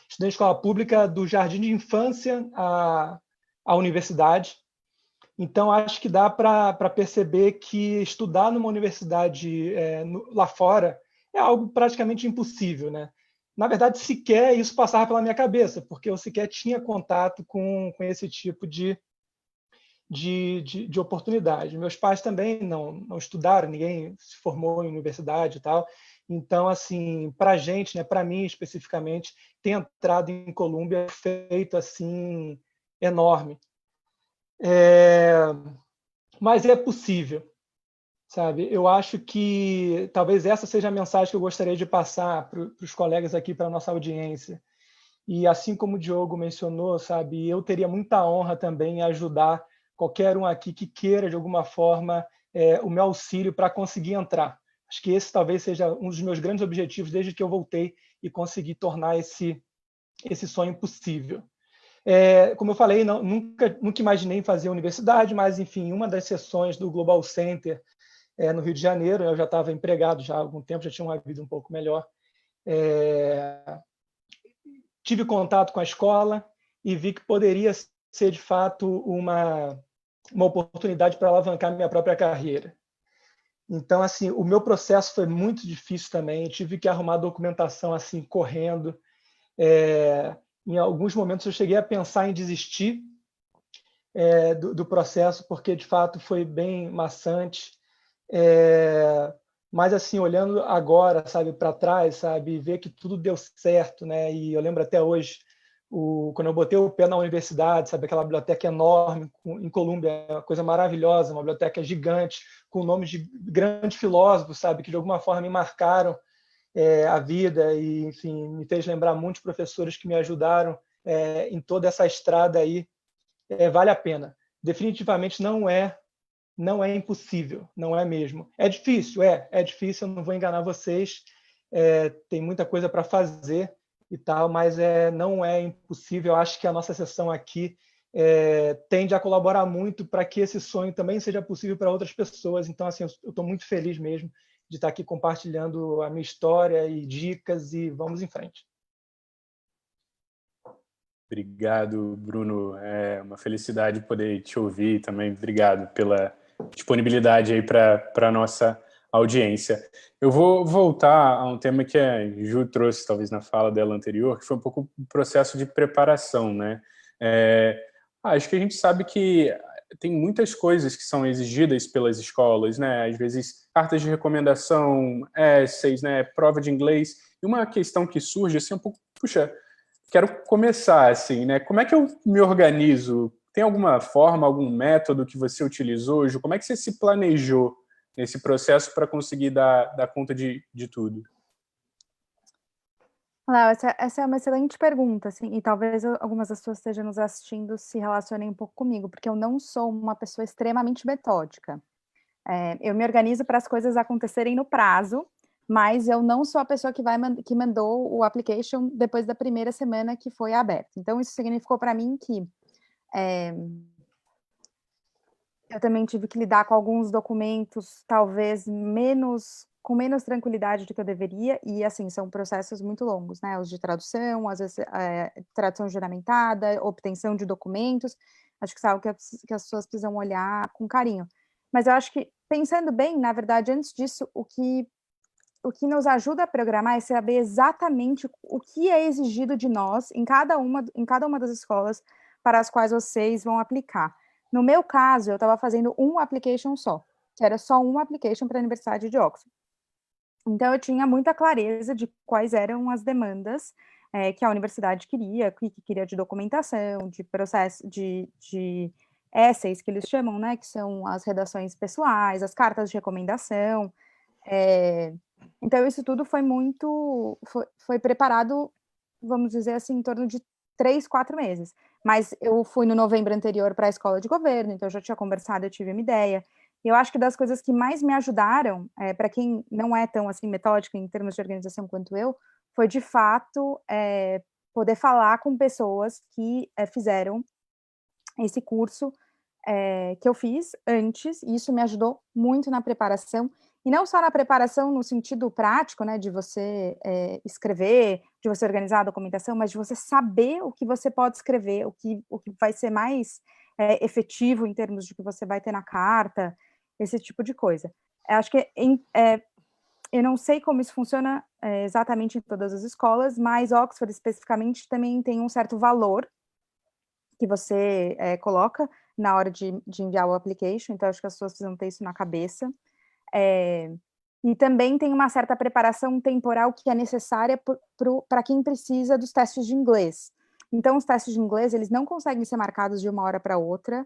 Estudei em escola pública do jardim de infância à universidade. Então, acho que dá para perceber que estudar numa universidade lá fora é algo praticamente impossível, né? Na verdade, sequer isso passava pela minha cabeça, porque eu sequer tinha contato com esse tipo de oportunidade. Meus pais também não estudaram, ninguém se formou em universidade e tal. Então, assim, para a gente, né, para mim especificamente, ter entrado em Colômbia é um feito assim enorme. Mas é possível, sabe? Eu acho que talvez essa seja a mensagem que eu gostaria de passar para os colegas aqui, para a nossa audiência. E assim como o Diogo mencionou, sabe, eu teria muita honra também em ajudar qualquer um aqui que queira, de alguma forma, o meu auxílio para conseguir entrar. Acho que esse talvez seja um dos meus grandes objetivos desde que eu voltei e consegui tornar esse sonho possível. Como eu falei, nunca imaginei fazer universidade, mas, enfim, uma das sessões do Global Center no Rio de Janeiro, eu já estava empregado já há algum tempo, já tinha uma vida um pouco melhor. Tive contato com a escola e vi que poderia ser, de fato, uma oportunidade para alavancar minha própria carreira. Então, assim, o meu processo foi muito difícil também, tive que arrumar documentação assim, correndo. Em alguns momentos eu cheguei a pensar em desistir do processo, porque de fato foi bem maçante. Mas assim, olhando agora, sabe, para trás, sabe, ver que tudo deu certo, né? E eu lembro até hoje, quando eu botei o pé na universidade, sabe, aquela biblioteca enorme em Colômbia, uma coisa maravilhosa, uma biblioteca gigante, com nomes de grandes filósofos, sabe, que de alguma forma me marcaram a vida e, enfim, me fez lembrar muitos professores que me ajudaram em toda essa estrada aí. Vale a pena. Definitivamente não é impossível, não é mesmo. É difícil, eu não vou enganar vocês, tem muita coisa para fazer e tal, mas não é impossível. Eu acho que a nossa sessão aqui tende a colaborar muito para que esse sonho também seja possível para outras pessoas. Então, assim, eu estou muito feliz mesmo de estar aqui compartilhando a minha história e dicas, e vamos em frente. Obrigado, Bruno. É uma felicidade poder te ouvir também. Obrigado pela disponibilidade aí para a nossa audiência. Eu vou voltar a um tema que a Ju trouxe, talvez, na fala dela anterior, que foi um pouco o processo de preparação, né? Acho que a gente sabe que tem muitas coisas que são exigidas pelas escolas, né? Às vezes, cartas de recomendação, essays, né? Prova de inglês. E uma questão que surge, assim, um pouco, puxa, quero começar, assim, né? Como é que eu me organizo? Tem alguma forma, algum método que você utilizou, Ju? Como é que você se planejou nesse processo para conseguir dar conta de tudo? Léo, essa é uma excelente pergunta, assim, e talvez algumas das pessoas que estejam nos assistindo se relacionem um pouco comigo, porque eu não sou uma pessoa extremamente metódica. Eu me organizo para as coisas acontecerem no prazo, mas eu não sou a pessoa que mandou o application depois da primeira semana que foi aberto. Então, isso significou para mim que eu também tive que lidar com alguns documentos, talvez com menos tranquilidade do que eu deveria, e assim, são processos muito longos, né? Os de tradução, às vezes tradução juramentada, obtenção de documentos, acho que isso é algo que as pessoas precisam olhar com carinho. Mas eu acho que, pensando bem, na verdade, antes disso, o que nos ajuda a programar é saber exatamente o que é exigido de nós em cada uma das escolas para as quais vocês vão aplicar. No meu caso, eu estava fazendo um application só, que era só um application para a Universidade de Oxford. Então, eu tinha muita clareza de quais eram as demandas que a universidade queria, que queria de documentação, de processo, de essays, que eles chamam, né, que são as redações pessoais, as cartas de recomendação. Então, isso tudo foi preparado, vamos dizer assim, em torno de 3, 4 meses. Mas eu fui no novembro anterior para a escola de governo, então eu já tinha conversado, eu tive uma ideia. E eu acho que das coisas que mais me ajudaram, para quem não é tão assim metódico em termos de organização quanto eu, foi de fato poder falar com pessoas que fizeram esse curso que eu fiz antes, e isso me ajudou muito na preparação, e não só na preparação no sentido prático, né, de você escrever, de você organizar a documentação, mas de você saber o que você pode escrever, o que vai ser mais efetivo em termos de que você vai ter na carta, esse tipo de coisa. Eu acho que eu não sei como isso funciona exatamente em todas as escolas, mas Oxford especificamente também tem um certo valor que você coloca na hora de enviar o application, então acho que as pessoas precisam ter isso na cabeça. E também tem uma certa preparação temporal que é necessária para quem precisa dos testes de inglês. Então, os testes de inglês, eles não conseguem ser marcados de uma hora para outra.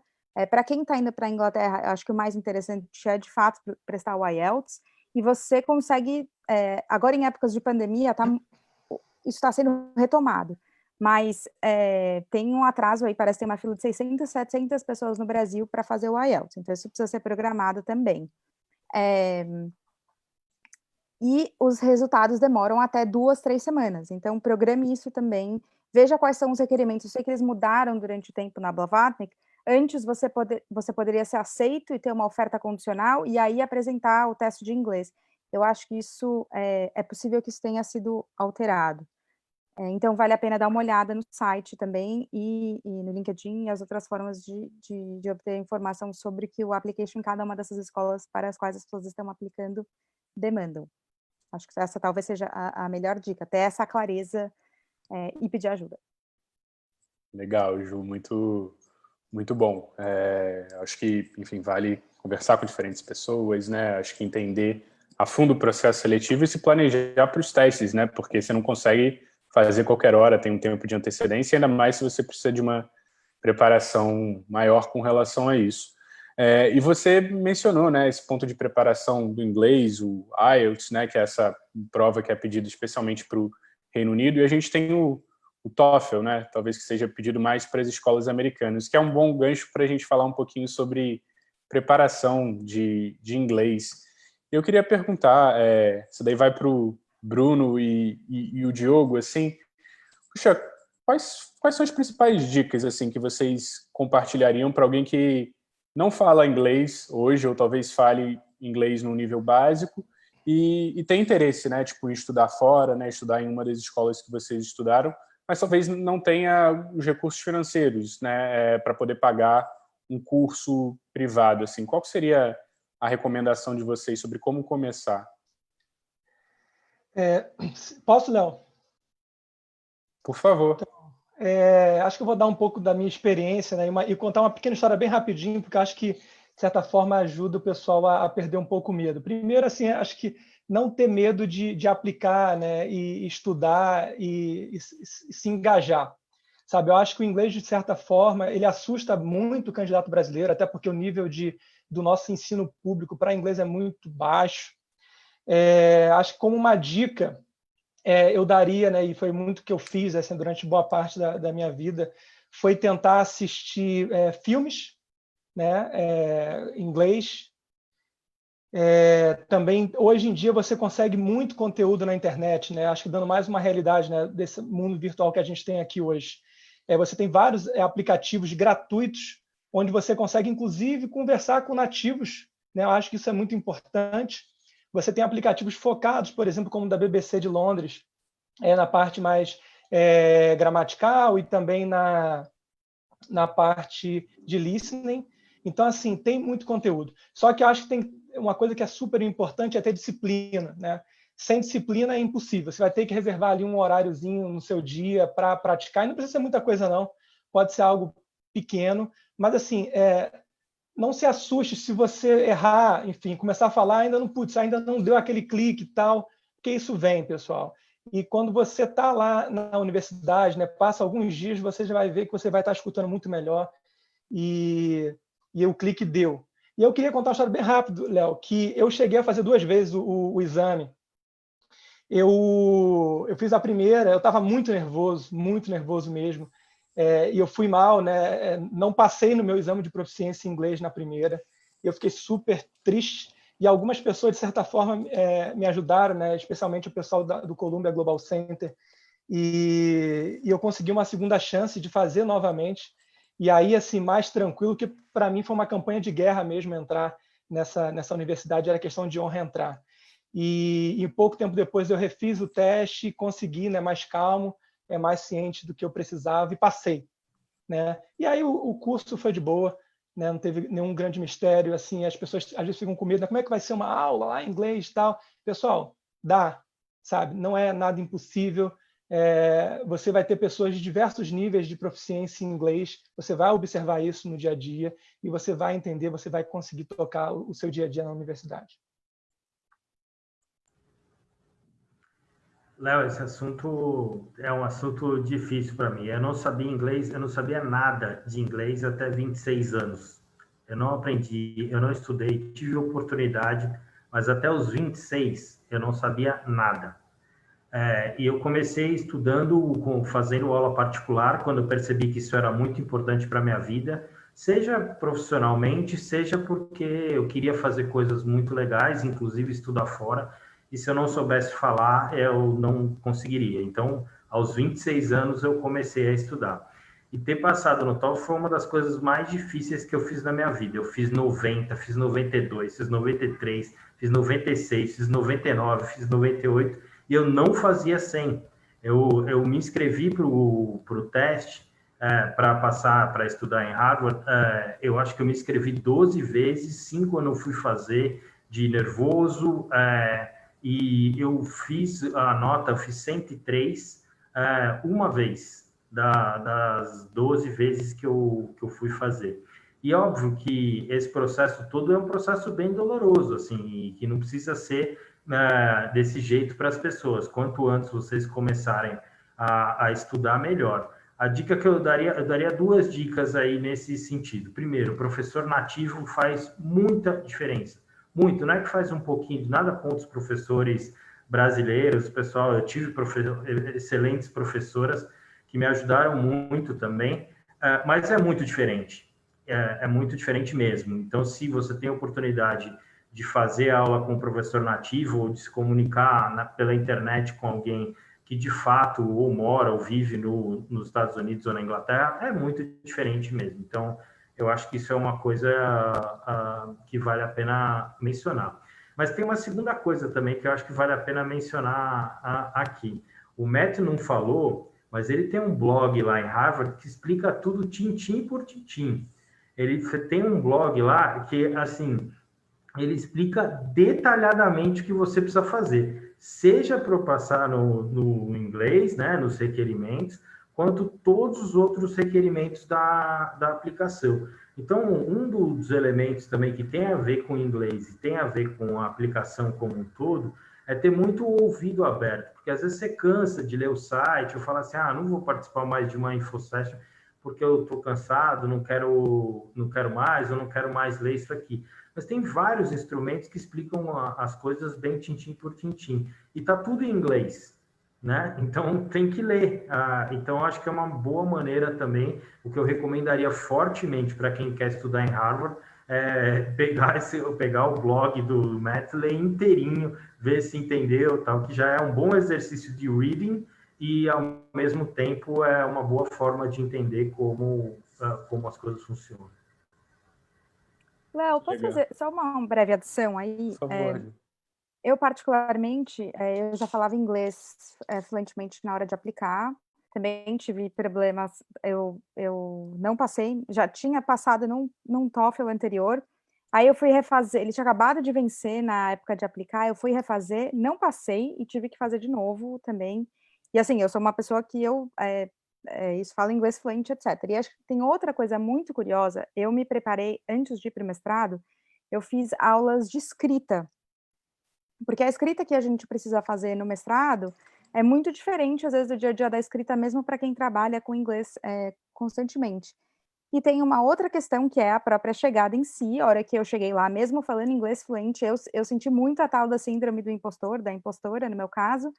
Para quem está indo para a Inglaterra, acho que o mais interessante é, de fato, prestar o IELTS, e você consegue, agora em épocas de pandemia, isso está sendo retomado, mas tem um atraso aí, parece ter uma fila de 600, 700 pessoas no Brasil para fazer o IELTS, então isso precisa ser programado também. E os resultados demoram até 2, 3 semanas, então programe isso também, veja quais são os requerimentos. Eu sei que eles mudaram durante o tempo na Blavatnik. Antes você poderia ser aceito e ter uma oferta condicional e aí apresentar o teste de inglês. Eu acho que isso é possível que isso tenha sido alterado. Então vale a pena dar uma olhada no site também e no LinkedIn e as outras formas de obter informação sobre que o application em cada uma dessas escolas para as quais as pessoas estão aplicando demandam. Acho que essa talvez seja a melhor dica, ter essa clareza e pedir ajuda. Legal, Ju, muito, muito bom. Acho que, enfim, vale conversar com diferentes pessoas, né? Acho que entender a fundo o processo seletivo e se planejar para os testes, né? Porque você não consegue fazer qualquer hora, tem um tempo de antecedência, ainda mais se você precisa de uma preparação maior com relação a isso. E você mencionou, né, esse ponto de preparação do inglês, o IELTS, né, que é essa prova que é pedida especialmente para o Reino Unido, e a gente tem o TOEFL, né, talvez que seja pedido mais para as escolas americanas, que é um bom gancho para a gente falar um pouquinho sobre preparação de inglês. Eu queria perguntar, isso daí vai para o Bruno e o Diogo, assim, puxa, quais são as principais dicas assim que vocês compartilhariam para alguém que não fala inglês hoje, ou talvez fale inglês no nível básico, e tem interesse, né, tipo, em estudar fora, né, estudar em uma das escolas que vocês estudaram, mas talvez não tenha os recursos financeiros, né, para poder pagar um curso privado, assim. Qual seria a recomendação de vocês sobre como começar? Posso, Léo? Por favor. Acho que eu vou dar um pouco da minha experiência, né, e contar uma pequena história bem rapidinho, porque acho que, de certa forma, ajuda o pessoal a perder um pouco o medo. Primeiro, assim, acho que não ter medo de aplicar, né, e estudar e se engajar. Sabe, eu acho que o inglês, de certa forma, ele assusta muito o candidato brasileiro, até porque o nível do nosso ensino público para inglês é muito baixo. Acho que como uma dica, eu daria, né, e foi muito que eu fiz assim, durante boa parte da minha vida, foi tentar assistir filmes, né, em inglês. Também, hoje em dia, você consegue muito conteúdo na internet, né? Acho que dando mais uma realidade, né, desse mundo virtual que a gente tem aqui hoje. Você tem vários aplicativos gratuitos, onde você consegue, inclusive, conversar com nativos, né? Eu acho que isso é muito importante. Você tem aplicativos focados, por exemplo, como o da BBC de Londres, na parte mais gramatical e também na parte de listening. Então, assim, tem muito conteúdo. Só que eu acho que tem uma coisa que é super importante, é ter disciplina, né? Sem disciplina é impossível. Você vai ter que reservar ali um horáriozinho no seu dia para praticar. E não precisa ser muita coisa, não. Pode ser algo pequeno. Mas, assim, não se assuste se você errar, enfim, começar a falar, ainda não deu aquele clique e tal, porque isso vem, pessoal. E quando você está lá na universidade, né, passa alguns dias, você já vai ver que você vai estar escutando muito melhor. E o clique deu. E eu queria contar uma história bem rápido, Léo, que eu cheguei a fazer 2 vezes o exame. Eu fiz a primeira, eu estava muito nervoso mesmo, e eu fui mal, né? Não passei no meu exame de proficiência em inglês na primeira. Eu fiquei super triste, e algumas pessoas, de certa forma, me ajudaram, né? Especialmente o pessoal do Columbia Global Center, e eu consegui uma segunda chance de fazer novamente. E aí, assim, mais tranquilo, que para mim foi uma campanha de guerra mesmo entrar nessa universidade, era questão de honra entrar. E pouco tempo depois eu refiz o teste, consegui, né, mais calmo, mais ciente do que eu precisava e passei, né? E aí o curso foi de boa, né? Não teve nenhum grande mistério, assim, as pessoas às vezes ficam com medo, né? Como é que vai ser uma aula lá em inglês e tal? Pessoal, dá, sabe? Não é nada impossível. Você vai ter pessoas de diversos níveis de proficiência em inglês, você vai observar isso no dia a dia e você vai entender, você vai conseguir tocar o seu dia a dia na universidade. Léo, esse assunto é um assunto difícil para mim. Eu não sabia inglês, eu não sabia nada de inglês até 26 anos. Eu não aprendi, eu não estudei, tive oportunidade, mas até os 26 eu não sabia nada. E eu comecei estudando, fazendo aula particular, quando eu percebi que isso era muito importante para a minha vida, seja profissionalmente, seja porque eu queria fazer coisas muito legais, inclusive estudar fora, e se eu não soubesse falar, eu não conseguiria. Então, aos 26 anos, eu comecei a estudar. E ter passado no TOEFL foi uma das coisas mais difíceis que eu fiz na minha vida. Eu fiz 90, fiz 92, fiz 93, fiz 96, fiz 99, fiz 98, e eu não fazia 100. Eu me inscrevi para o teste para passar, para estudar em Harvard. Eu acho que eu me inscrevi 12 vezes, 5 eu não fui fazer, de nervoso, e eu fiz a nota, eu fiz 103 uma vez, das 12 vezes que eu fui fazer. E óbvio que esse processo todo é um processo bem doloroso, assim, e que não precisa ser desse jeito para as pessoas. Quanto antes vocês começarem a estudar, melhor. A dica que eu daria 2 dicas aí nesse sentido. Primeiro, o professor nativo faz muita diferença. Muito, não é que faz um pouquinho, nada contra os professores brasileiros, pessoal, eu tive excelentes professoras que me ajudaram muito também, mas é muito diferente. É muito diferente mesmo. Então, se você tem a oportunidade de fazer aula com um professor nativo ou de se comunicar pela internet com alguém que de fato ou mora ou vive nos Estados Unidos ou na Inglaterra, é muito diferente mesmo. Então, eu acho que isso é uma coisa que vale a pena mencionar. Mas tem uma segunda coisa também que eu acho que vale a pena mencionar aqui. O Matt não falou, mas ele tem um blog lá em Harvard que explica tudo tintim por tintim. Ele tem um blog lá que, assim, ele explica detalhadamente o que você precisa fazer, seja para passar no inglês, né, nos requerimentos, quanto todos os outros requerimentos da aplicação. Então, um dos elementos também que tem a ver com o inglês e tem a ver com a aplicação como um todo, é ter muito ouvido aberto, porque às vezes você cansa de ler o site, ou fala assim, não vou participar mais de uma InfoSession porque eu estou cansado, não quero mais, eu não quero mais ler isso aqui. Mas tem vários instrumentos que explicam as coisas bem tintim por tintim. E está tudo em inglês, né? Então, tem que ler. Então, acho que é uma boa maneira também, o que eu recomendaria fortemente para quem quer estudar em Harvard, pegar o blog do Matt, ler inteirinho, ver se entendeu, tal, que já é um bom exercício de reading e, ao mesmo tempo, é uma boa forma de entender como as coisas funcionam. Léo, posso fazer só uma breve adição aí? Por favor. Eu, particularmente, eu já falava inglês fluentemente na hora de aplicar. Também tive problemas, eu não passei, já tinha passado num TOEFL anterior. Aí eu fui refazer, ele tinha acabado de vencer na época de aplicar, eu fui refazer, não passei e tive que fazer de novo também. E assim, eu sou uma pessoa que isso fala inglês fluente, etc. E acho que tem outra coisa muito curiosa, eu me preparei, antes de ir para o mestrado, eu fiz aulas de escrita, porque a escrita que a gente precisa fazer no mestrado é muito diferente, às vezes, do dia a dia da escrita, mesmo para quem trabalha com inglês constantemente. E tem uma outra questão, que é a própria chegada em si. A hora que eu cheguei lá, mesmo falando inglês fluente, eu senti muito a tal da síndrome do impostor, da impostora, no meu caso,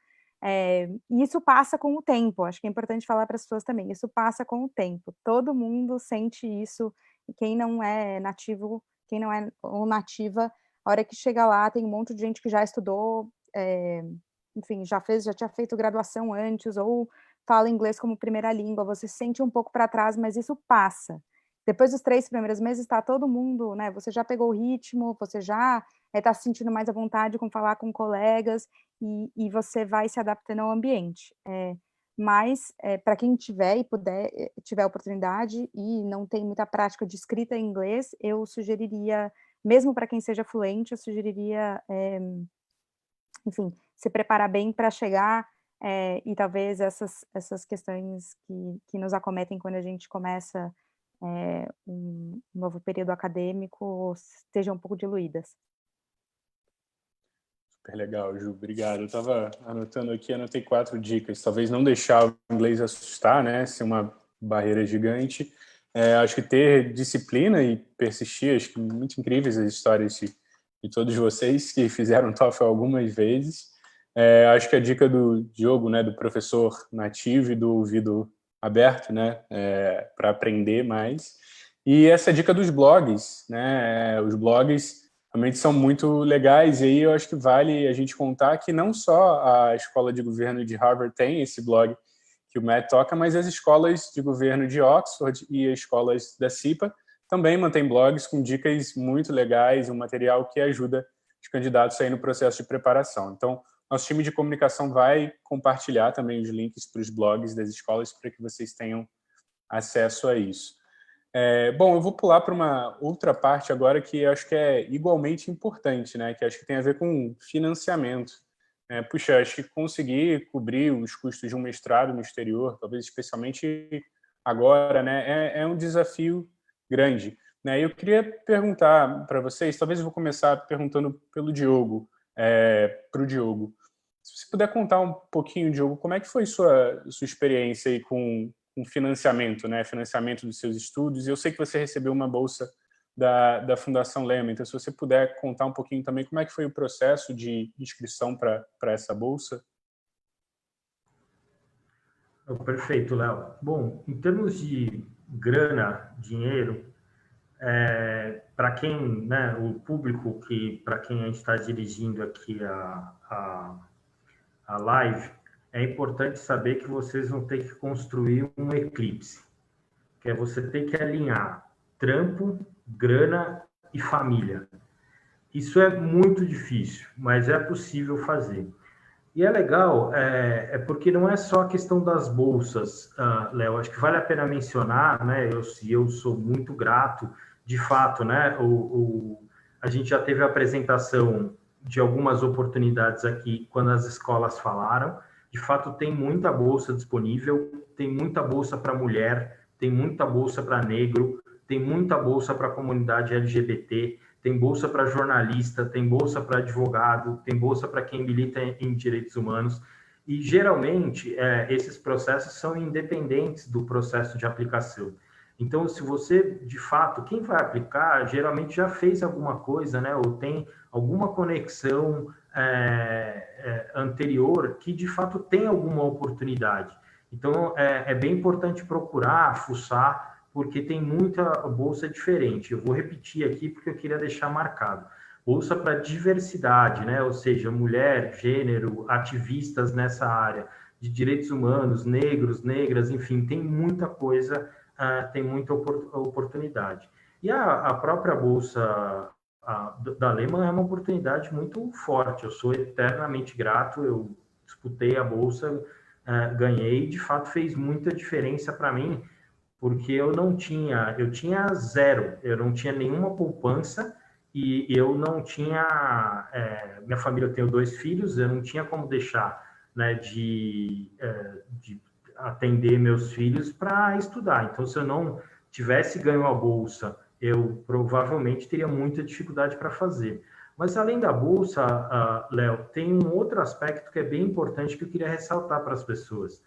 e isso passa com o tempo. Acho que é importante falar para as pessoas também, isso passa com o tempo. Todo mundo sente isso, e quem não é nativo, quem não é ou nativa, a hora que chega lá, tem um monte de gente que já estudou, enfim, já tinha feito graduação antes, ou fala inglês como primeira língua, você se sente um pouco para trás, mas isso passa. Depois dos 3 primeiros meses, está todo mundo, né, você já pegou o ritmo, você já está se sentindo mais à vontade com falar com colegas, e você vai se adaptando ao ambiente. Mas, para quem tiver e puder, tiver oportunidade e não tem muita prática de escrita em inglês, eu sugeriria, mesmo para quem seja fluente, eu sugeriria, enfim, se preparar bem para chegar, e talvez essas questões que nos acometem quando a gente começa um novo período acadêmico estejam um pouco diluídas. Super legal, Ju, obrigado. Eu estava anotando aqui, anotei 4 dicas. Talvez não deixar o inglês assustar, né? Ser uma barreira gigante. Acho que ter disciplina e persistir, acho que muito incríveis as histórias de todos vocês que fizeram TOEFL algumas vezes. Acho que a dica do Diogo, né, do professor nativo e do ouvido aberto, né, para aprender mais. E essa dica dos blogs, né? Os blogs realmente são muito legais, e aí eu acho que vale a gente contar que não só a Escola de Governo de Harvard tem esse blog que o Matt toca, mas as escolas de governo de Oxford e as escolas da CIPA também mantêm blogs com dicas muito legais, um material que ajuda os candidatos aí no processo de preparação. Então, nosso time de comunicação vai compartilhar também os links para os blogs das escolas para que vocês tenham acesso a isso. Bom, eu vou pular para uma outra parte agora que eu acho que é igualmente importante, né? Que acho que tem a ver com financiamento. Puxa, acho que conseguir cobrir os custos de um mestrado no exterior, talvez especialmente agora, né? É um desafio grande, né? Eu queria perguntar para vocês, talvez eu vou começar perguntando pelo Diogo, para o Diogo. Se você puder contar um pouquinho, Diogo, como é que foi sua experiência aí com financiamento, né? Financiamento dos seus estudos. E eu sei que você recebeu uma bolsa da Fundação Lehman, então se você puder contar um pouquinho também como é que foi o processo de inscrição para essa bolsa. Perfeito, Léo. Bom, em termos de grana, dinheiro, para quem, né, o público para quem a gente está dirigindo aqui a live, é importante saber que vocês vão ter que construir um eclipse, que é você ter que alinhar trampo, grana e família. Isso é muito difícil, mas é possível fazer. E é legal, porque não é só a questão das bolsas, Léo, acho que vale a pena mencionar, né, eu sou muito grato, de fato, né, a gente já teve a apresentação de algumas oportunidades aqui, quando as escolas falaram. De fato, tem muita bolsa disponível, tem muita bolsa para mulher, tem muita bolsa para negro, tem muita bolsa para a comunidade LGBT, tem bolsa para jornalista, tem bolsa para advogado, tem bolsa para quem milita em direitos humanos. E, geralmente, esses processos são independentes do processo de aplicação. Então, se você, de fato, quem vai aplicar, geralmente já fez alguma coisa, né, ou tem alguma conexão anterior que, de fato, tem alguma oportunidade. Então, é bem importante procurar, fuçar, porque tem muita bolsa diferente. Eu vou repetir aqui porque eu queria deixar marcado. Bolsa para diversidade, né, ou seja, mulher, gênero, ativistas nessa área de direitos humanos, negros, negras, enfim, tem muita coisa, tem muita oportunidade. E a própria Bolsa da Lehman é uma oportunidade muito forte. Eu sou eternamente grato, eu disputei a Bolsa, ganhei, de fato fez muita diferença para mim, porque eu tinha zero, eu não tinha nenhuma poupança e eu não tinha, minha família, eu tenho 2 filhos, eu não tinha como deixar, né, de atender meus filhos para estudar. Então, se eu não tivesse ganho a bolsa, eu provavelmente teria muita dificuldade para fazer. Mas, além da bolsa, Léo, tem um outro aspecto que é bem importante que eu queria ressaltar para as pessoas.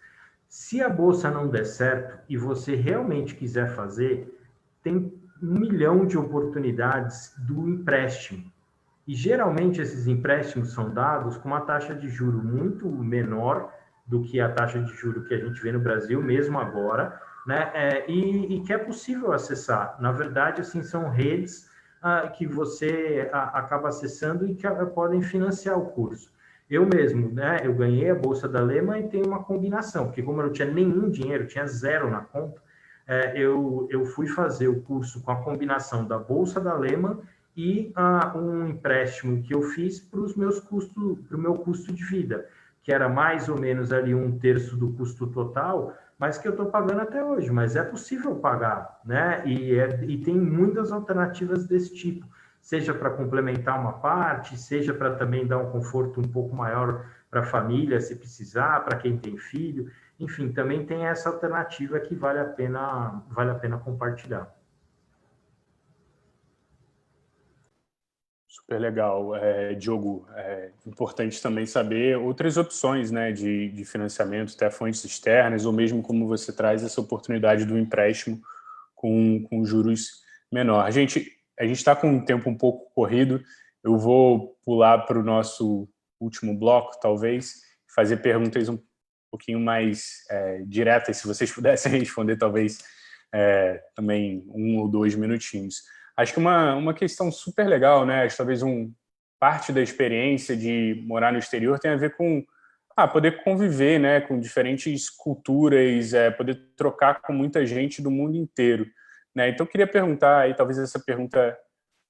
Se a bolsa não der certo e você realmente quiser fazer, tem 1 milhão de oportunidades do empréstimo. E, geralmente, esses empréstimos são dados com uma taxa de juro muito menor do que a taxa de juros que a gente vê no Brasil, mesmo agora, né? E que é possível acessar. Na verdade, assim, são redes que você acaba acessando e que podem financiar o curso. Eu mesmo, né? Eu ganhei a Bolsa da Lehman e tem uma combinação, porque como eu não tinha nenhum dinheiro, tinha zero na conta, eu fui fazer o curso com a combinação da Bolsa da Lehman e um empréstimo que eu fiz para o meu custo de vida, que era mais ou menos ali 1/3 do custo total, mas que eu estou pagando até hoje, mas é possível pagar, né? E tem muitas alternativas desse tipo, seja para complementar uma parte, seja para também dar um conforto um pouco maior para a família, se precisar, para quem tem filho, enfim, também tem essa alternativa que vale a pena compartilhar. Super legal, Diogo. É importante também saber outras opções, né, de financiamento, até fontes externas, ou mesmo como você traz essa oportunidade do empréstimo com juros menor. A gente está com um tempo um pouco corrido, eu vou pular para o nosso último bloco, talvez, fazer perguntas um pouquinho mais diretas, se vocês pudessem responder, talvez, também 1 ou 2 minutinhos. Acho que uma questão super legal, né? Talvez parte da experiência de morar no exterior tem a ver com poder conviver, né, com diferentes culturas, poder trocar com muita gente do mundo inteiro, né? Então, eu queria perguntar, e talvez essa pergunta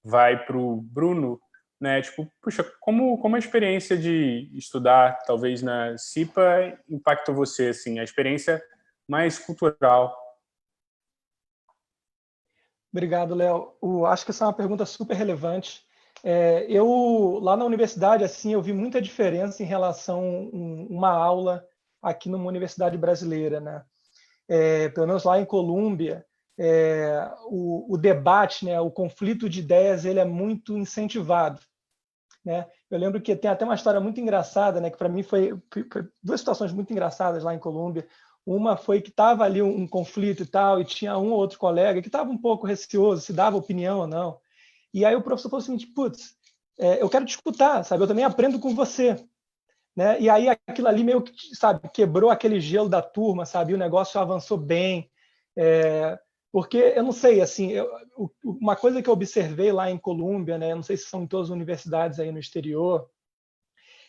vai para o Bruno, né? Tipo, puxa, como a experiência de estudar, talvez na CIPA, impactou você, assim, a experiência mais cultural? Obrigado, Léo. Acho que essa é uma pergunta super relevante. Lá na universidade, assim, eu vi muita diferença em relação a uma aula aqui numa universidade brasileira, né? Pelo menos lá em Colômbia, o debate, né, o conflito de ideias, ele é muito incentivado, né? Eu lembro que tem até uma história muito engraçada, né, que para mim foi 2 situações muito engraçadas lá em Colômbia. Uma foi que estava ali um conflito e tal, e tinha um ou outro colega que estava um pouco receoso, se dava opinião ou não. E aí o professor falou o seguinte: putz, eu quero te escutar, sabe? Eu também aprendo com você, né? E aí aquilo ali meio que, sabe, quebrou aquele gelo da turma, sabe? E o negócio avançou bem. Porque eu não sei, assim, uma coisa que eu observei lá em Colômbia, né? Não sei se são em todas as universidades aí no exterior,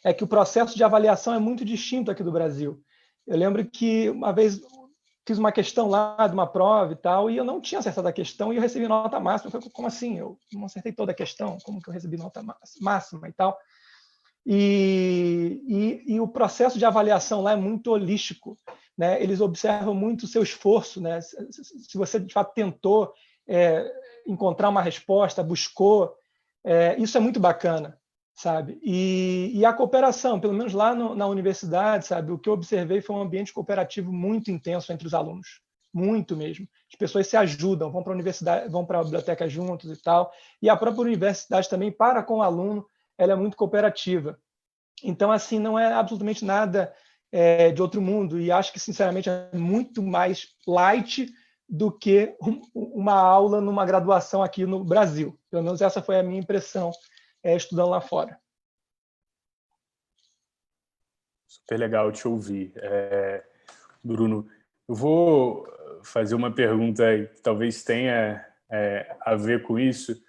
é que o processo de avaliação é muito distinto aqui do Brasil. Eu lembro que uma vez fiz uma questão lá de uma prova e tal, e eu não tinha acertado a questão e eu recebi nota máxima. Eu falei, como assim? Eu não acertei toda a questão? Como que eu recebi nota máxima e tal? E o processo de avaliação lá é muito holístico, né? Eles observam muito o seu esforço, né? Se você, de fato, tentou encontrar uma resposta, buscou, isso é muito bacana, sabe? E a cooperação, pelo menos lá na universidade, sabe? O que eu observei foi um ambiente cooperativo muito intenso entre os alunos, muito mesmo. As pessoas se ajudam, vão para a universidade, vão para a biblioteca juntos e tal. E a própria universidade também, para com o aluno, ela é muito cooperativa. Então, assim, não é absolutamente nada de outro mundo. E acho que, sinceramente, é muito mais light do que uma aula numa graduação aqui no Brasil. Pelo menos essa foi a minha impressão estudando lá fora. Super legal te ouvir. Bruno, eu vou fazer uma pergunta que talvez tenha a ver com isso.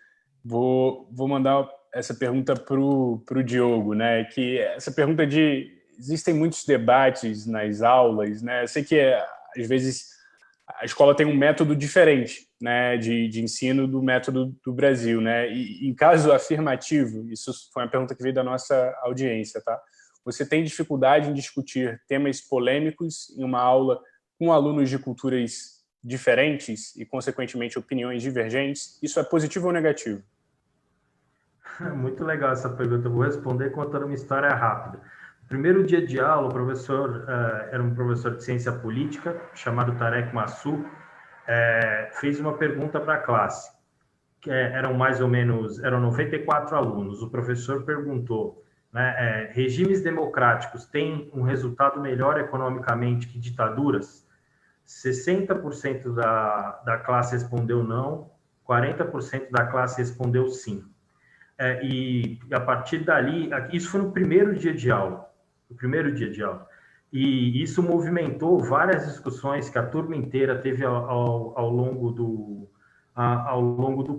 Vou mandar essa pergunta para o Diogo, né? Que essa pergunta existem muitos debates nas aulas, né? Eu sei que às vezes a escola tem um método diferente, né, de ensino do método do Brasil, né? E em caso afirmativo, isso foi uma pergunta que veio da nossa audiência, tá? Você tem dificuldade em discutir temas polêmicos em uma aula com alunos de culturas diferentes e, consequentemente, opiniões divergentes? Isso é positivo ou negativo? Muito legal essa pergunta. Eu vou responder contando uma história rápida. No primeiro dia de aula, o professor era um professor de ciência política, chamado Tarek Massoud, fez uma pergunta para a classe. Eram 94 alunos. O professor perguntou, né, regimes democráticos têm um resultado melhor economicamente que ditaduras? 60% da classe respondeu não, 40% da classe respondeu sim. E a partir dali, isso foi no primeiro dia de aula, e isso movimentou várias discussões que a turma inteira teve ao longo do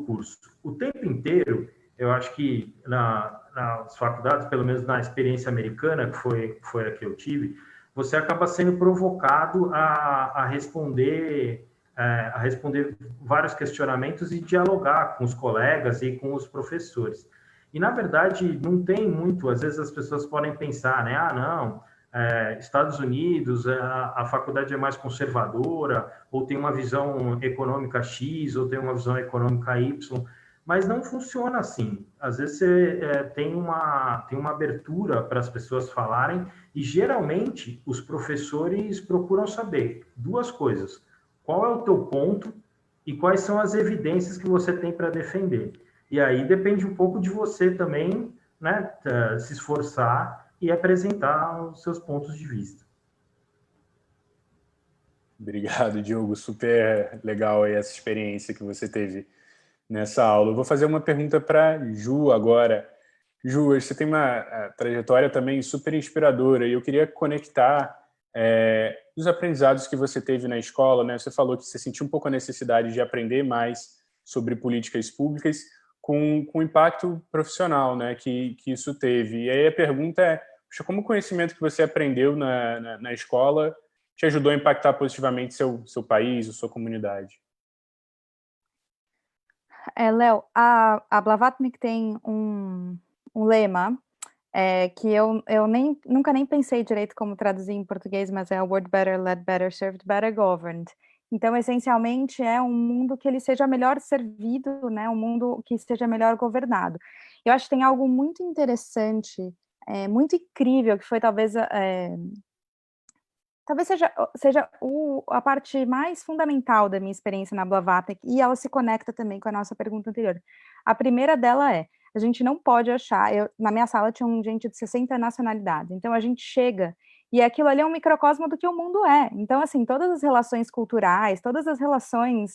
curso. O tempo inteiro, eu acho que nas faculdades, pelo menos na experiência americana, que foi a que eu tive, você acaba sendo provocado a responder vários questionamentos e dialogar com os colegas e com os professores. E, na verdade, não tem muito, às vezes as pessoas podem pensar, né? Estados Unidos, a faculdade é mais conservadora, ou tem uma visão econômica X, ou tem uma visão econômica Y, mas não funciona assim. Às vezes você tem uma abertura para as pessoas falarem, e geralmente os professores procuram saber duas coisas: qual é o teu ponto e quais são as evidências que você tem para defender. E aí depende um pouco de você também, né, se esforçar e apresentar os seus pontos de vista. Obrigado, Diogo. Super legal aí essa experiência que você teve nessa aula. Eu vou fazer uma pergunta para Ju agora. Ju, você tem uma trajetória também super inspiradora, e eu queria conectar os aprendizados que você teve na escola, né? Você falou que você sentiu um pouco a necessidade de aprender mais sobre políticas públicas com o impacto profissional, né, que isso teve. E aí a pergunta é, puxa, como o conhecimento que você aprendeu na escola te ajudou a impactar positivamente seu país, a sua comunidade? Léo, a Blavatnik tem um lema que eu nunca nem pensei direito como traduzir em português, mas é World Better, Led Better, Served Better, Governed. Então, essencialmente, é um mundo que ele seja melhor servido, né? Um mundo que seja melhor governado. Eu acho que tem algo muito interessante, muito incrível, que foi talvez seja a parte mais fundamental da minha experiência na Blavatnik, e ela se conecta também com a nossa pergunta anterior. A primeira dela a gente não pode achar, na minha sala tinha gente de 60 nacionalidades, então a gente chega, e aquilo ali é um microcosmo do que o mundo é. Então, assim, todas as relações culturais, todas as relações,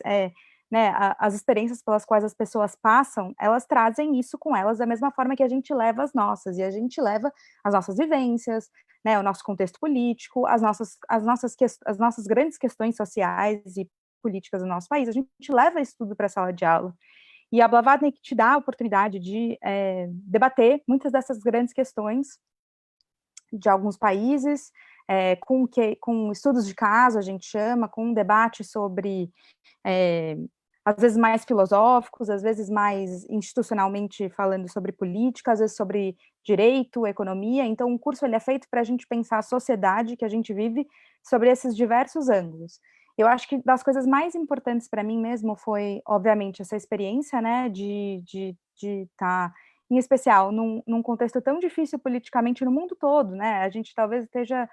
né, as experiências pelas quais as pessoas passam, elas trazem isso com elas da mesma forma que a gente leva as nossas, e a gente leva as nossas vivências, né, o nosso contexto político, as nossas grandes questões sociais e políticas do nosso país, a gente leva isso tudo para a sala de aula. E a Blavatnik te dá a oportunidade de debater muitas dessas grandes questões de alguns países, com estudos de caso, a gente chama, com um debate sobre, às vezes mais filosóficos, às vezes mais institucionalmente falando sobre política, às vezes sobre direito, economia. Então, o curso ele é feito para a gente pensar a sociedade que a gente vive sobre esses diversos ângulos. Eu acho que das coisas mais importantes para mim mesmo foi, obviamente, essa experiência, né, de estar, em especial, num contexto tão difícil politicamente no mundo todo, né, a gente talvez esteja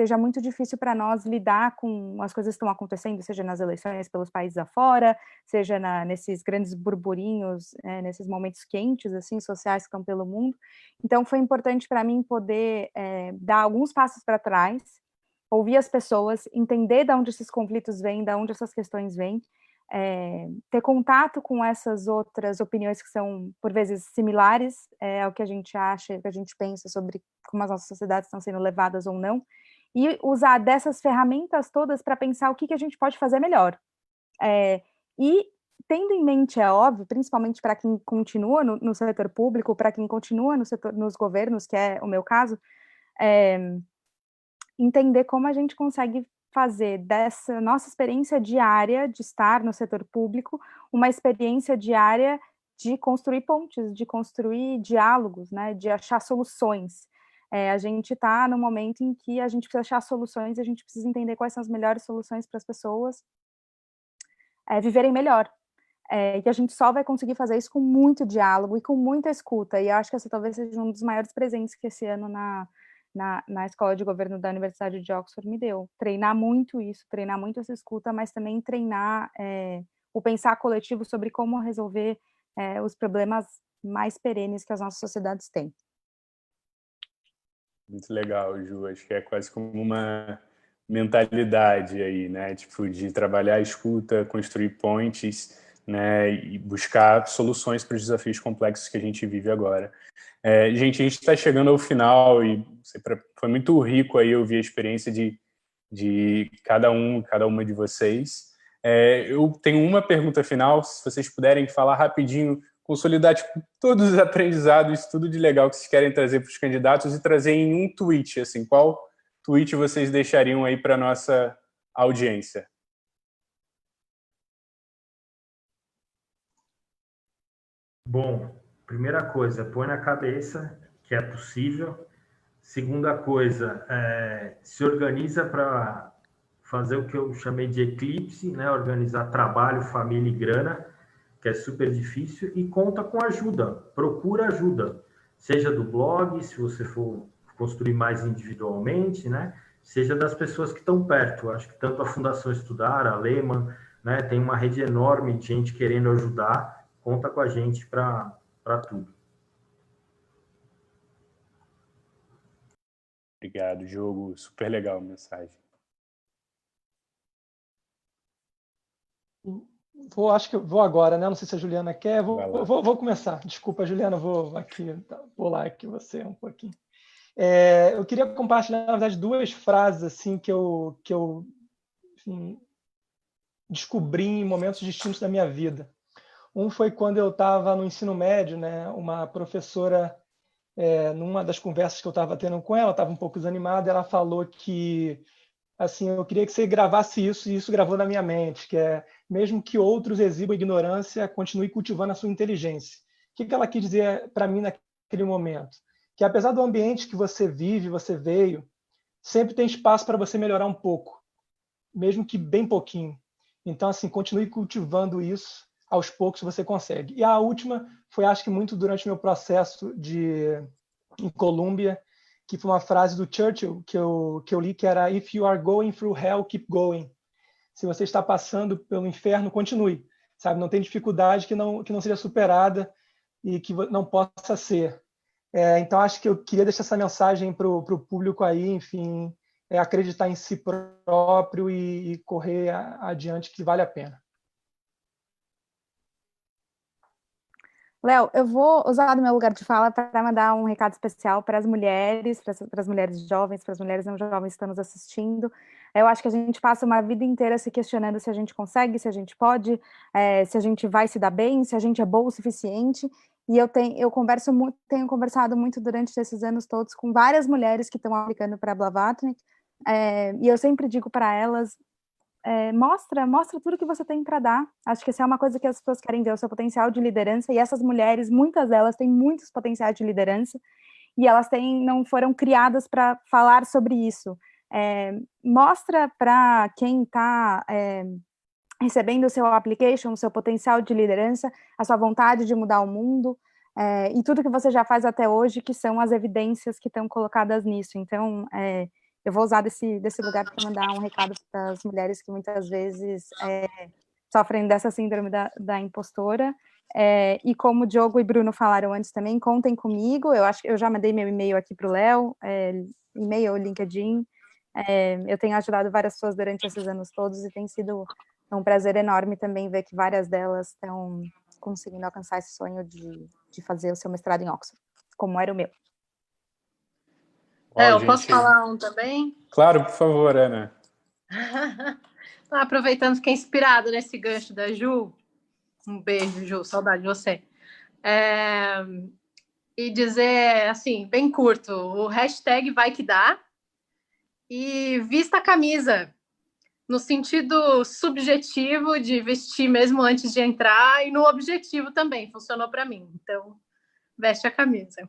esteja muito difícil para nós lidar com as coisas que estão acontecendo, seja nas eleições pelos países afora, seja nesses grandes burburinhos, nesses momentos quentes, assim, sociais que estão pelo mundo. Então, foi importante para mim poder dar alguns passos para trás, ouvir as pessoas, entender de onde esses conflitos vêm, de onde essas questões vêm, ter contato com essas outras opiniões que são, por vezes, similares ao que a gente acha, que a gente pensa sobre como as nossas sociedades estão sendo levadas ou não, e usar dessas ferramentas todas para pensar o que a gente pode fazer melhor. E tendo em mente, é óbvio, principalmente para quem continua no setor público, para quem continua nos governos, que é o meu caso, entender como a gente consegue fazer dessa nossa experiência diária de estar no setor público uma experiência diária de construir pontes, de construir diálogos, né, de achar soluções. A gente está no momento em que a gente precisa achar soluções, a gente precisa entender quais são as melhores soluções para as pessoas viverem melhor. E a gente só vai conseguir fazer isso com muito diálogo e com muita escuta, e eu acho que essa talvez seja um dos maiores presentes que esse ano na Escola de Governo da Universidade de Oxford me deu. Treinar muito isso, treinar muito essa escuta, mas também treinar o pensar coletivo sobre como resolver os problemas mais perenes que as nossas sociedades têm. Muito legal, Ju. Acho que é quase como uma mentalidade aí, né? Tipo, de trabalhar a escuta, construir pontes, né? E buscar soluções para os desafios complexos que a gente vive agora. Gente, a gente está chegando ao final e foi muito rico aí ouvir a experiência de cada uma de vocês. Eu tenho uma pergunta final, se vocês puderem falar rapidinho, consolidar tipo, todos os aprendizados, tudo de legal que vocês querem trazer para os candidatos e trazer em um tweet, assim, qual tweet vocês deixariam aí para a nossa audiência? Bom, primeira coisa, põe na cabeça que é possível. Segunda coisa, se organiza para fazer o que eu chamei de eclipse, né? Organizar trabalho, família e grana, que é super difícil, e conta com ajuda, procura ajuda, seja do blog, se você for construir mais individualmente, né? Seja das pessoas que estão perto. Eu acho que tanto a Fundação Estudar, a Lehman, né? Tem uma rede enorme de gente querendo ajudar, conta com a gente para tudo. Obrigado, Diogo. Super legal a mensagem. Acho que eu vou agora, né? Não sei se a Juliana quer. Vou começar. Desculpa, Juliana, vou lá aqui você um pouquinho. Eu queria compartilhar, na verdade, duas frases assim que eu enfim, descobri em momentos distintos da minha vida. Um foi quando eu estava no ensino médio, né? Uma professora, numa das conversas que eu estava tendo com ela, estava um pouco desanimada, ela falou que assim, eu queria que você gravasse isso, e isso gravou na minha mente, que é, mesmo que outros exibam ignorância, continue cultivando a sua inteligência. O que ela quis dizer para mim naquele momento? Que apesar do ambiente que você vive, você veio, sempre tem espaço para você melhorar um pouco, mesmo que bem pouquinho. Então, assim, continue cultivando isso, aos poucos você consegue. E a última foi, acho que muito durante o meu processo em Colômbia, que foi uma frase do Churchill que eu li, que era "If you are going through hell, keep going". Se você está passando pelo inferno, continue. Sabe? Não tem dificuldade que não seja superada e que não possa ser. Então, acho que eu queria deixar essa mensagem para o público aí, enfim, acreditar em si próprio e correr adiante, que vale a pena. Léo, eu vou usar do meu lugar de fala para mandar um recado especial para as mulheres jovens, para as mulheres não jovens que estão nos assistindo. Eu acho que a gente passa uma vida inteira se questionando se a gente consegue, se a gente pode, se a gente vai se dar bem, se a gente é boa o suficiente. E eu tenho conversado muito durante esses anos todos com várias mulheres que estão aplicando para a Blavatnik, e eu sempre digo para elas, mostra tudo que você tem para dar. Acho que essa é uma coisa que as pessoas querem ver, o seu potencial de liderança, e essas mulheres, muitas delas têm muitos potenciais de liderança, e elas não foram criadas para falar sobre isso. Mostra para quem está recebendo o seu application, o seu potencial de liderança, a sua vontade de mudar o mundo, e tudo que você já faz até hoje, que são as evidências que estão colocadas nisso. Então, eu vou usar desse lugar para mandar um recado para as mulheres que muitas vezes sofrem dessa síndrome da impostora. E como o Diogo e Bruno falaram antes também, contem comigo. Eu acho que eu já mandei meu e-mail aqui para o Léo, e-mail, LinkedIn. Eu tenho ajudado várias pessoas durante esses anos todos e tem sido um prazer enorme também ver que várias delas estão conseguindo alcançar esse sonho de fazer o seu mestrado em Oxford, como era o meu. Eu posso falar um também? Claro, por favor, Ana. Aproveitando, fiquei inspirado nesse gancho da Ju. Um beijo, Ju, saudade de você. E dizer, assim, bem curto, o hashtag vai que dá e vista a camisa, no sentido subjetivo de vestir mesmo antes de entrar e no objetivo também, funcionou para mim. Então, veste a camisa.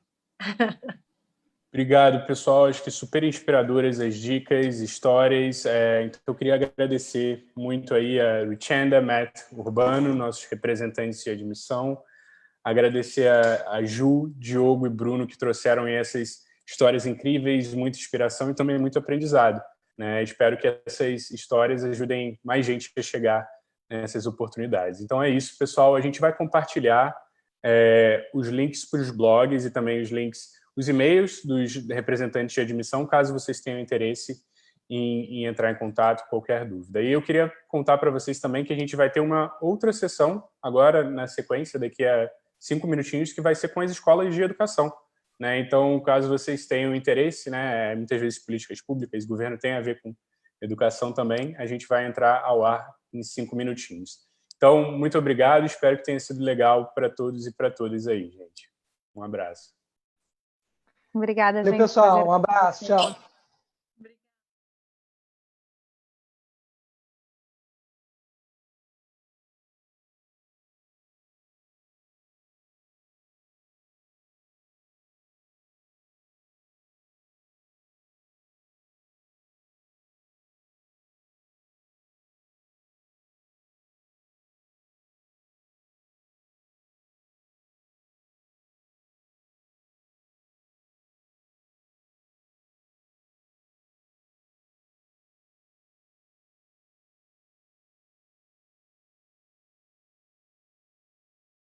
Obrigado, pessoal. Acho que super inspiradoras as dicas, histórias. Então, eu queria agradecer muito aí a Richanda, Matt Urbano, nossos representantes de admissão. Agradecer a Ju, Diogo e Bruno, que trouxeram essas histórias incríveis, muita inspiração e também muito aprendizado, né? Espero que essas histórias ajudem mais gente a chegar nessas oportunidades. Então é isso, pessoal. A gente vai compartilhar os links para os blogs e também os e-mails dos representantes de admissão, caso vocês tenham interesse em entrar em contato, qualquer dúvida. E eu queria contar para vocês também que a gente vai ter uma outra sessão agora, na sequência, daqui a 5 minutinhos, que vai ser com as escolas de educação, né? Então, caso vocês tenham interesse, né, muitas vezes políticas públicas, governo tem a ver com educação também, a gente vai entrar ao ar em 5 minutinhos. Então, muito obrigado, espero que tenha sido legal para todos e para todas aí, gente. Um abraço. Obrigada, Valeu, gente. pessoal. Um abraço. Tchau.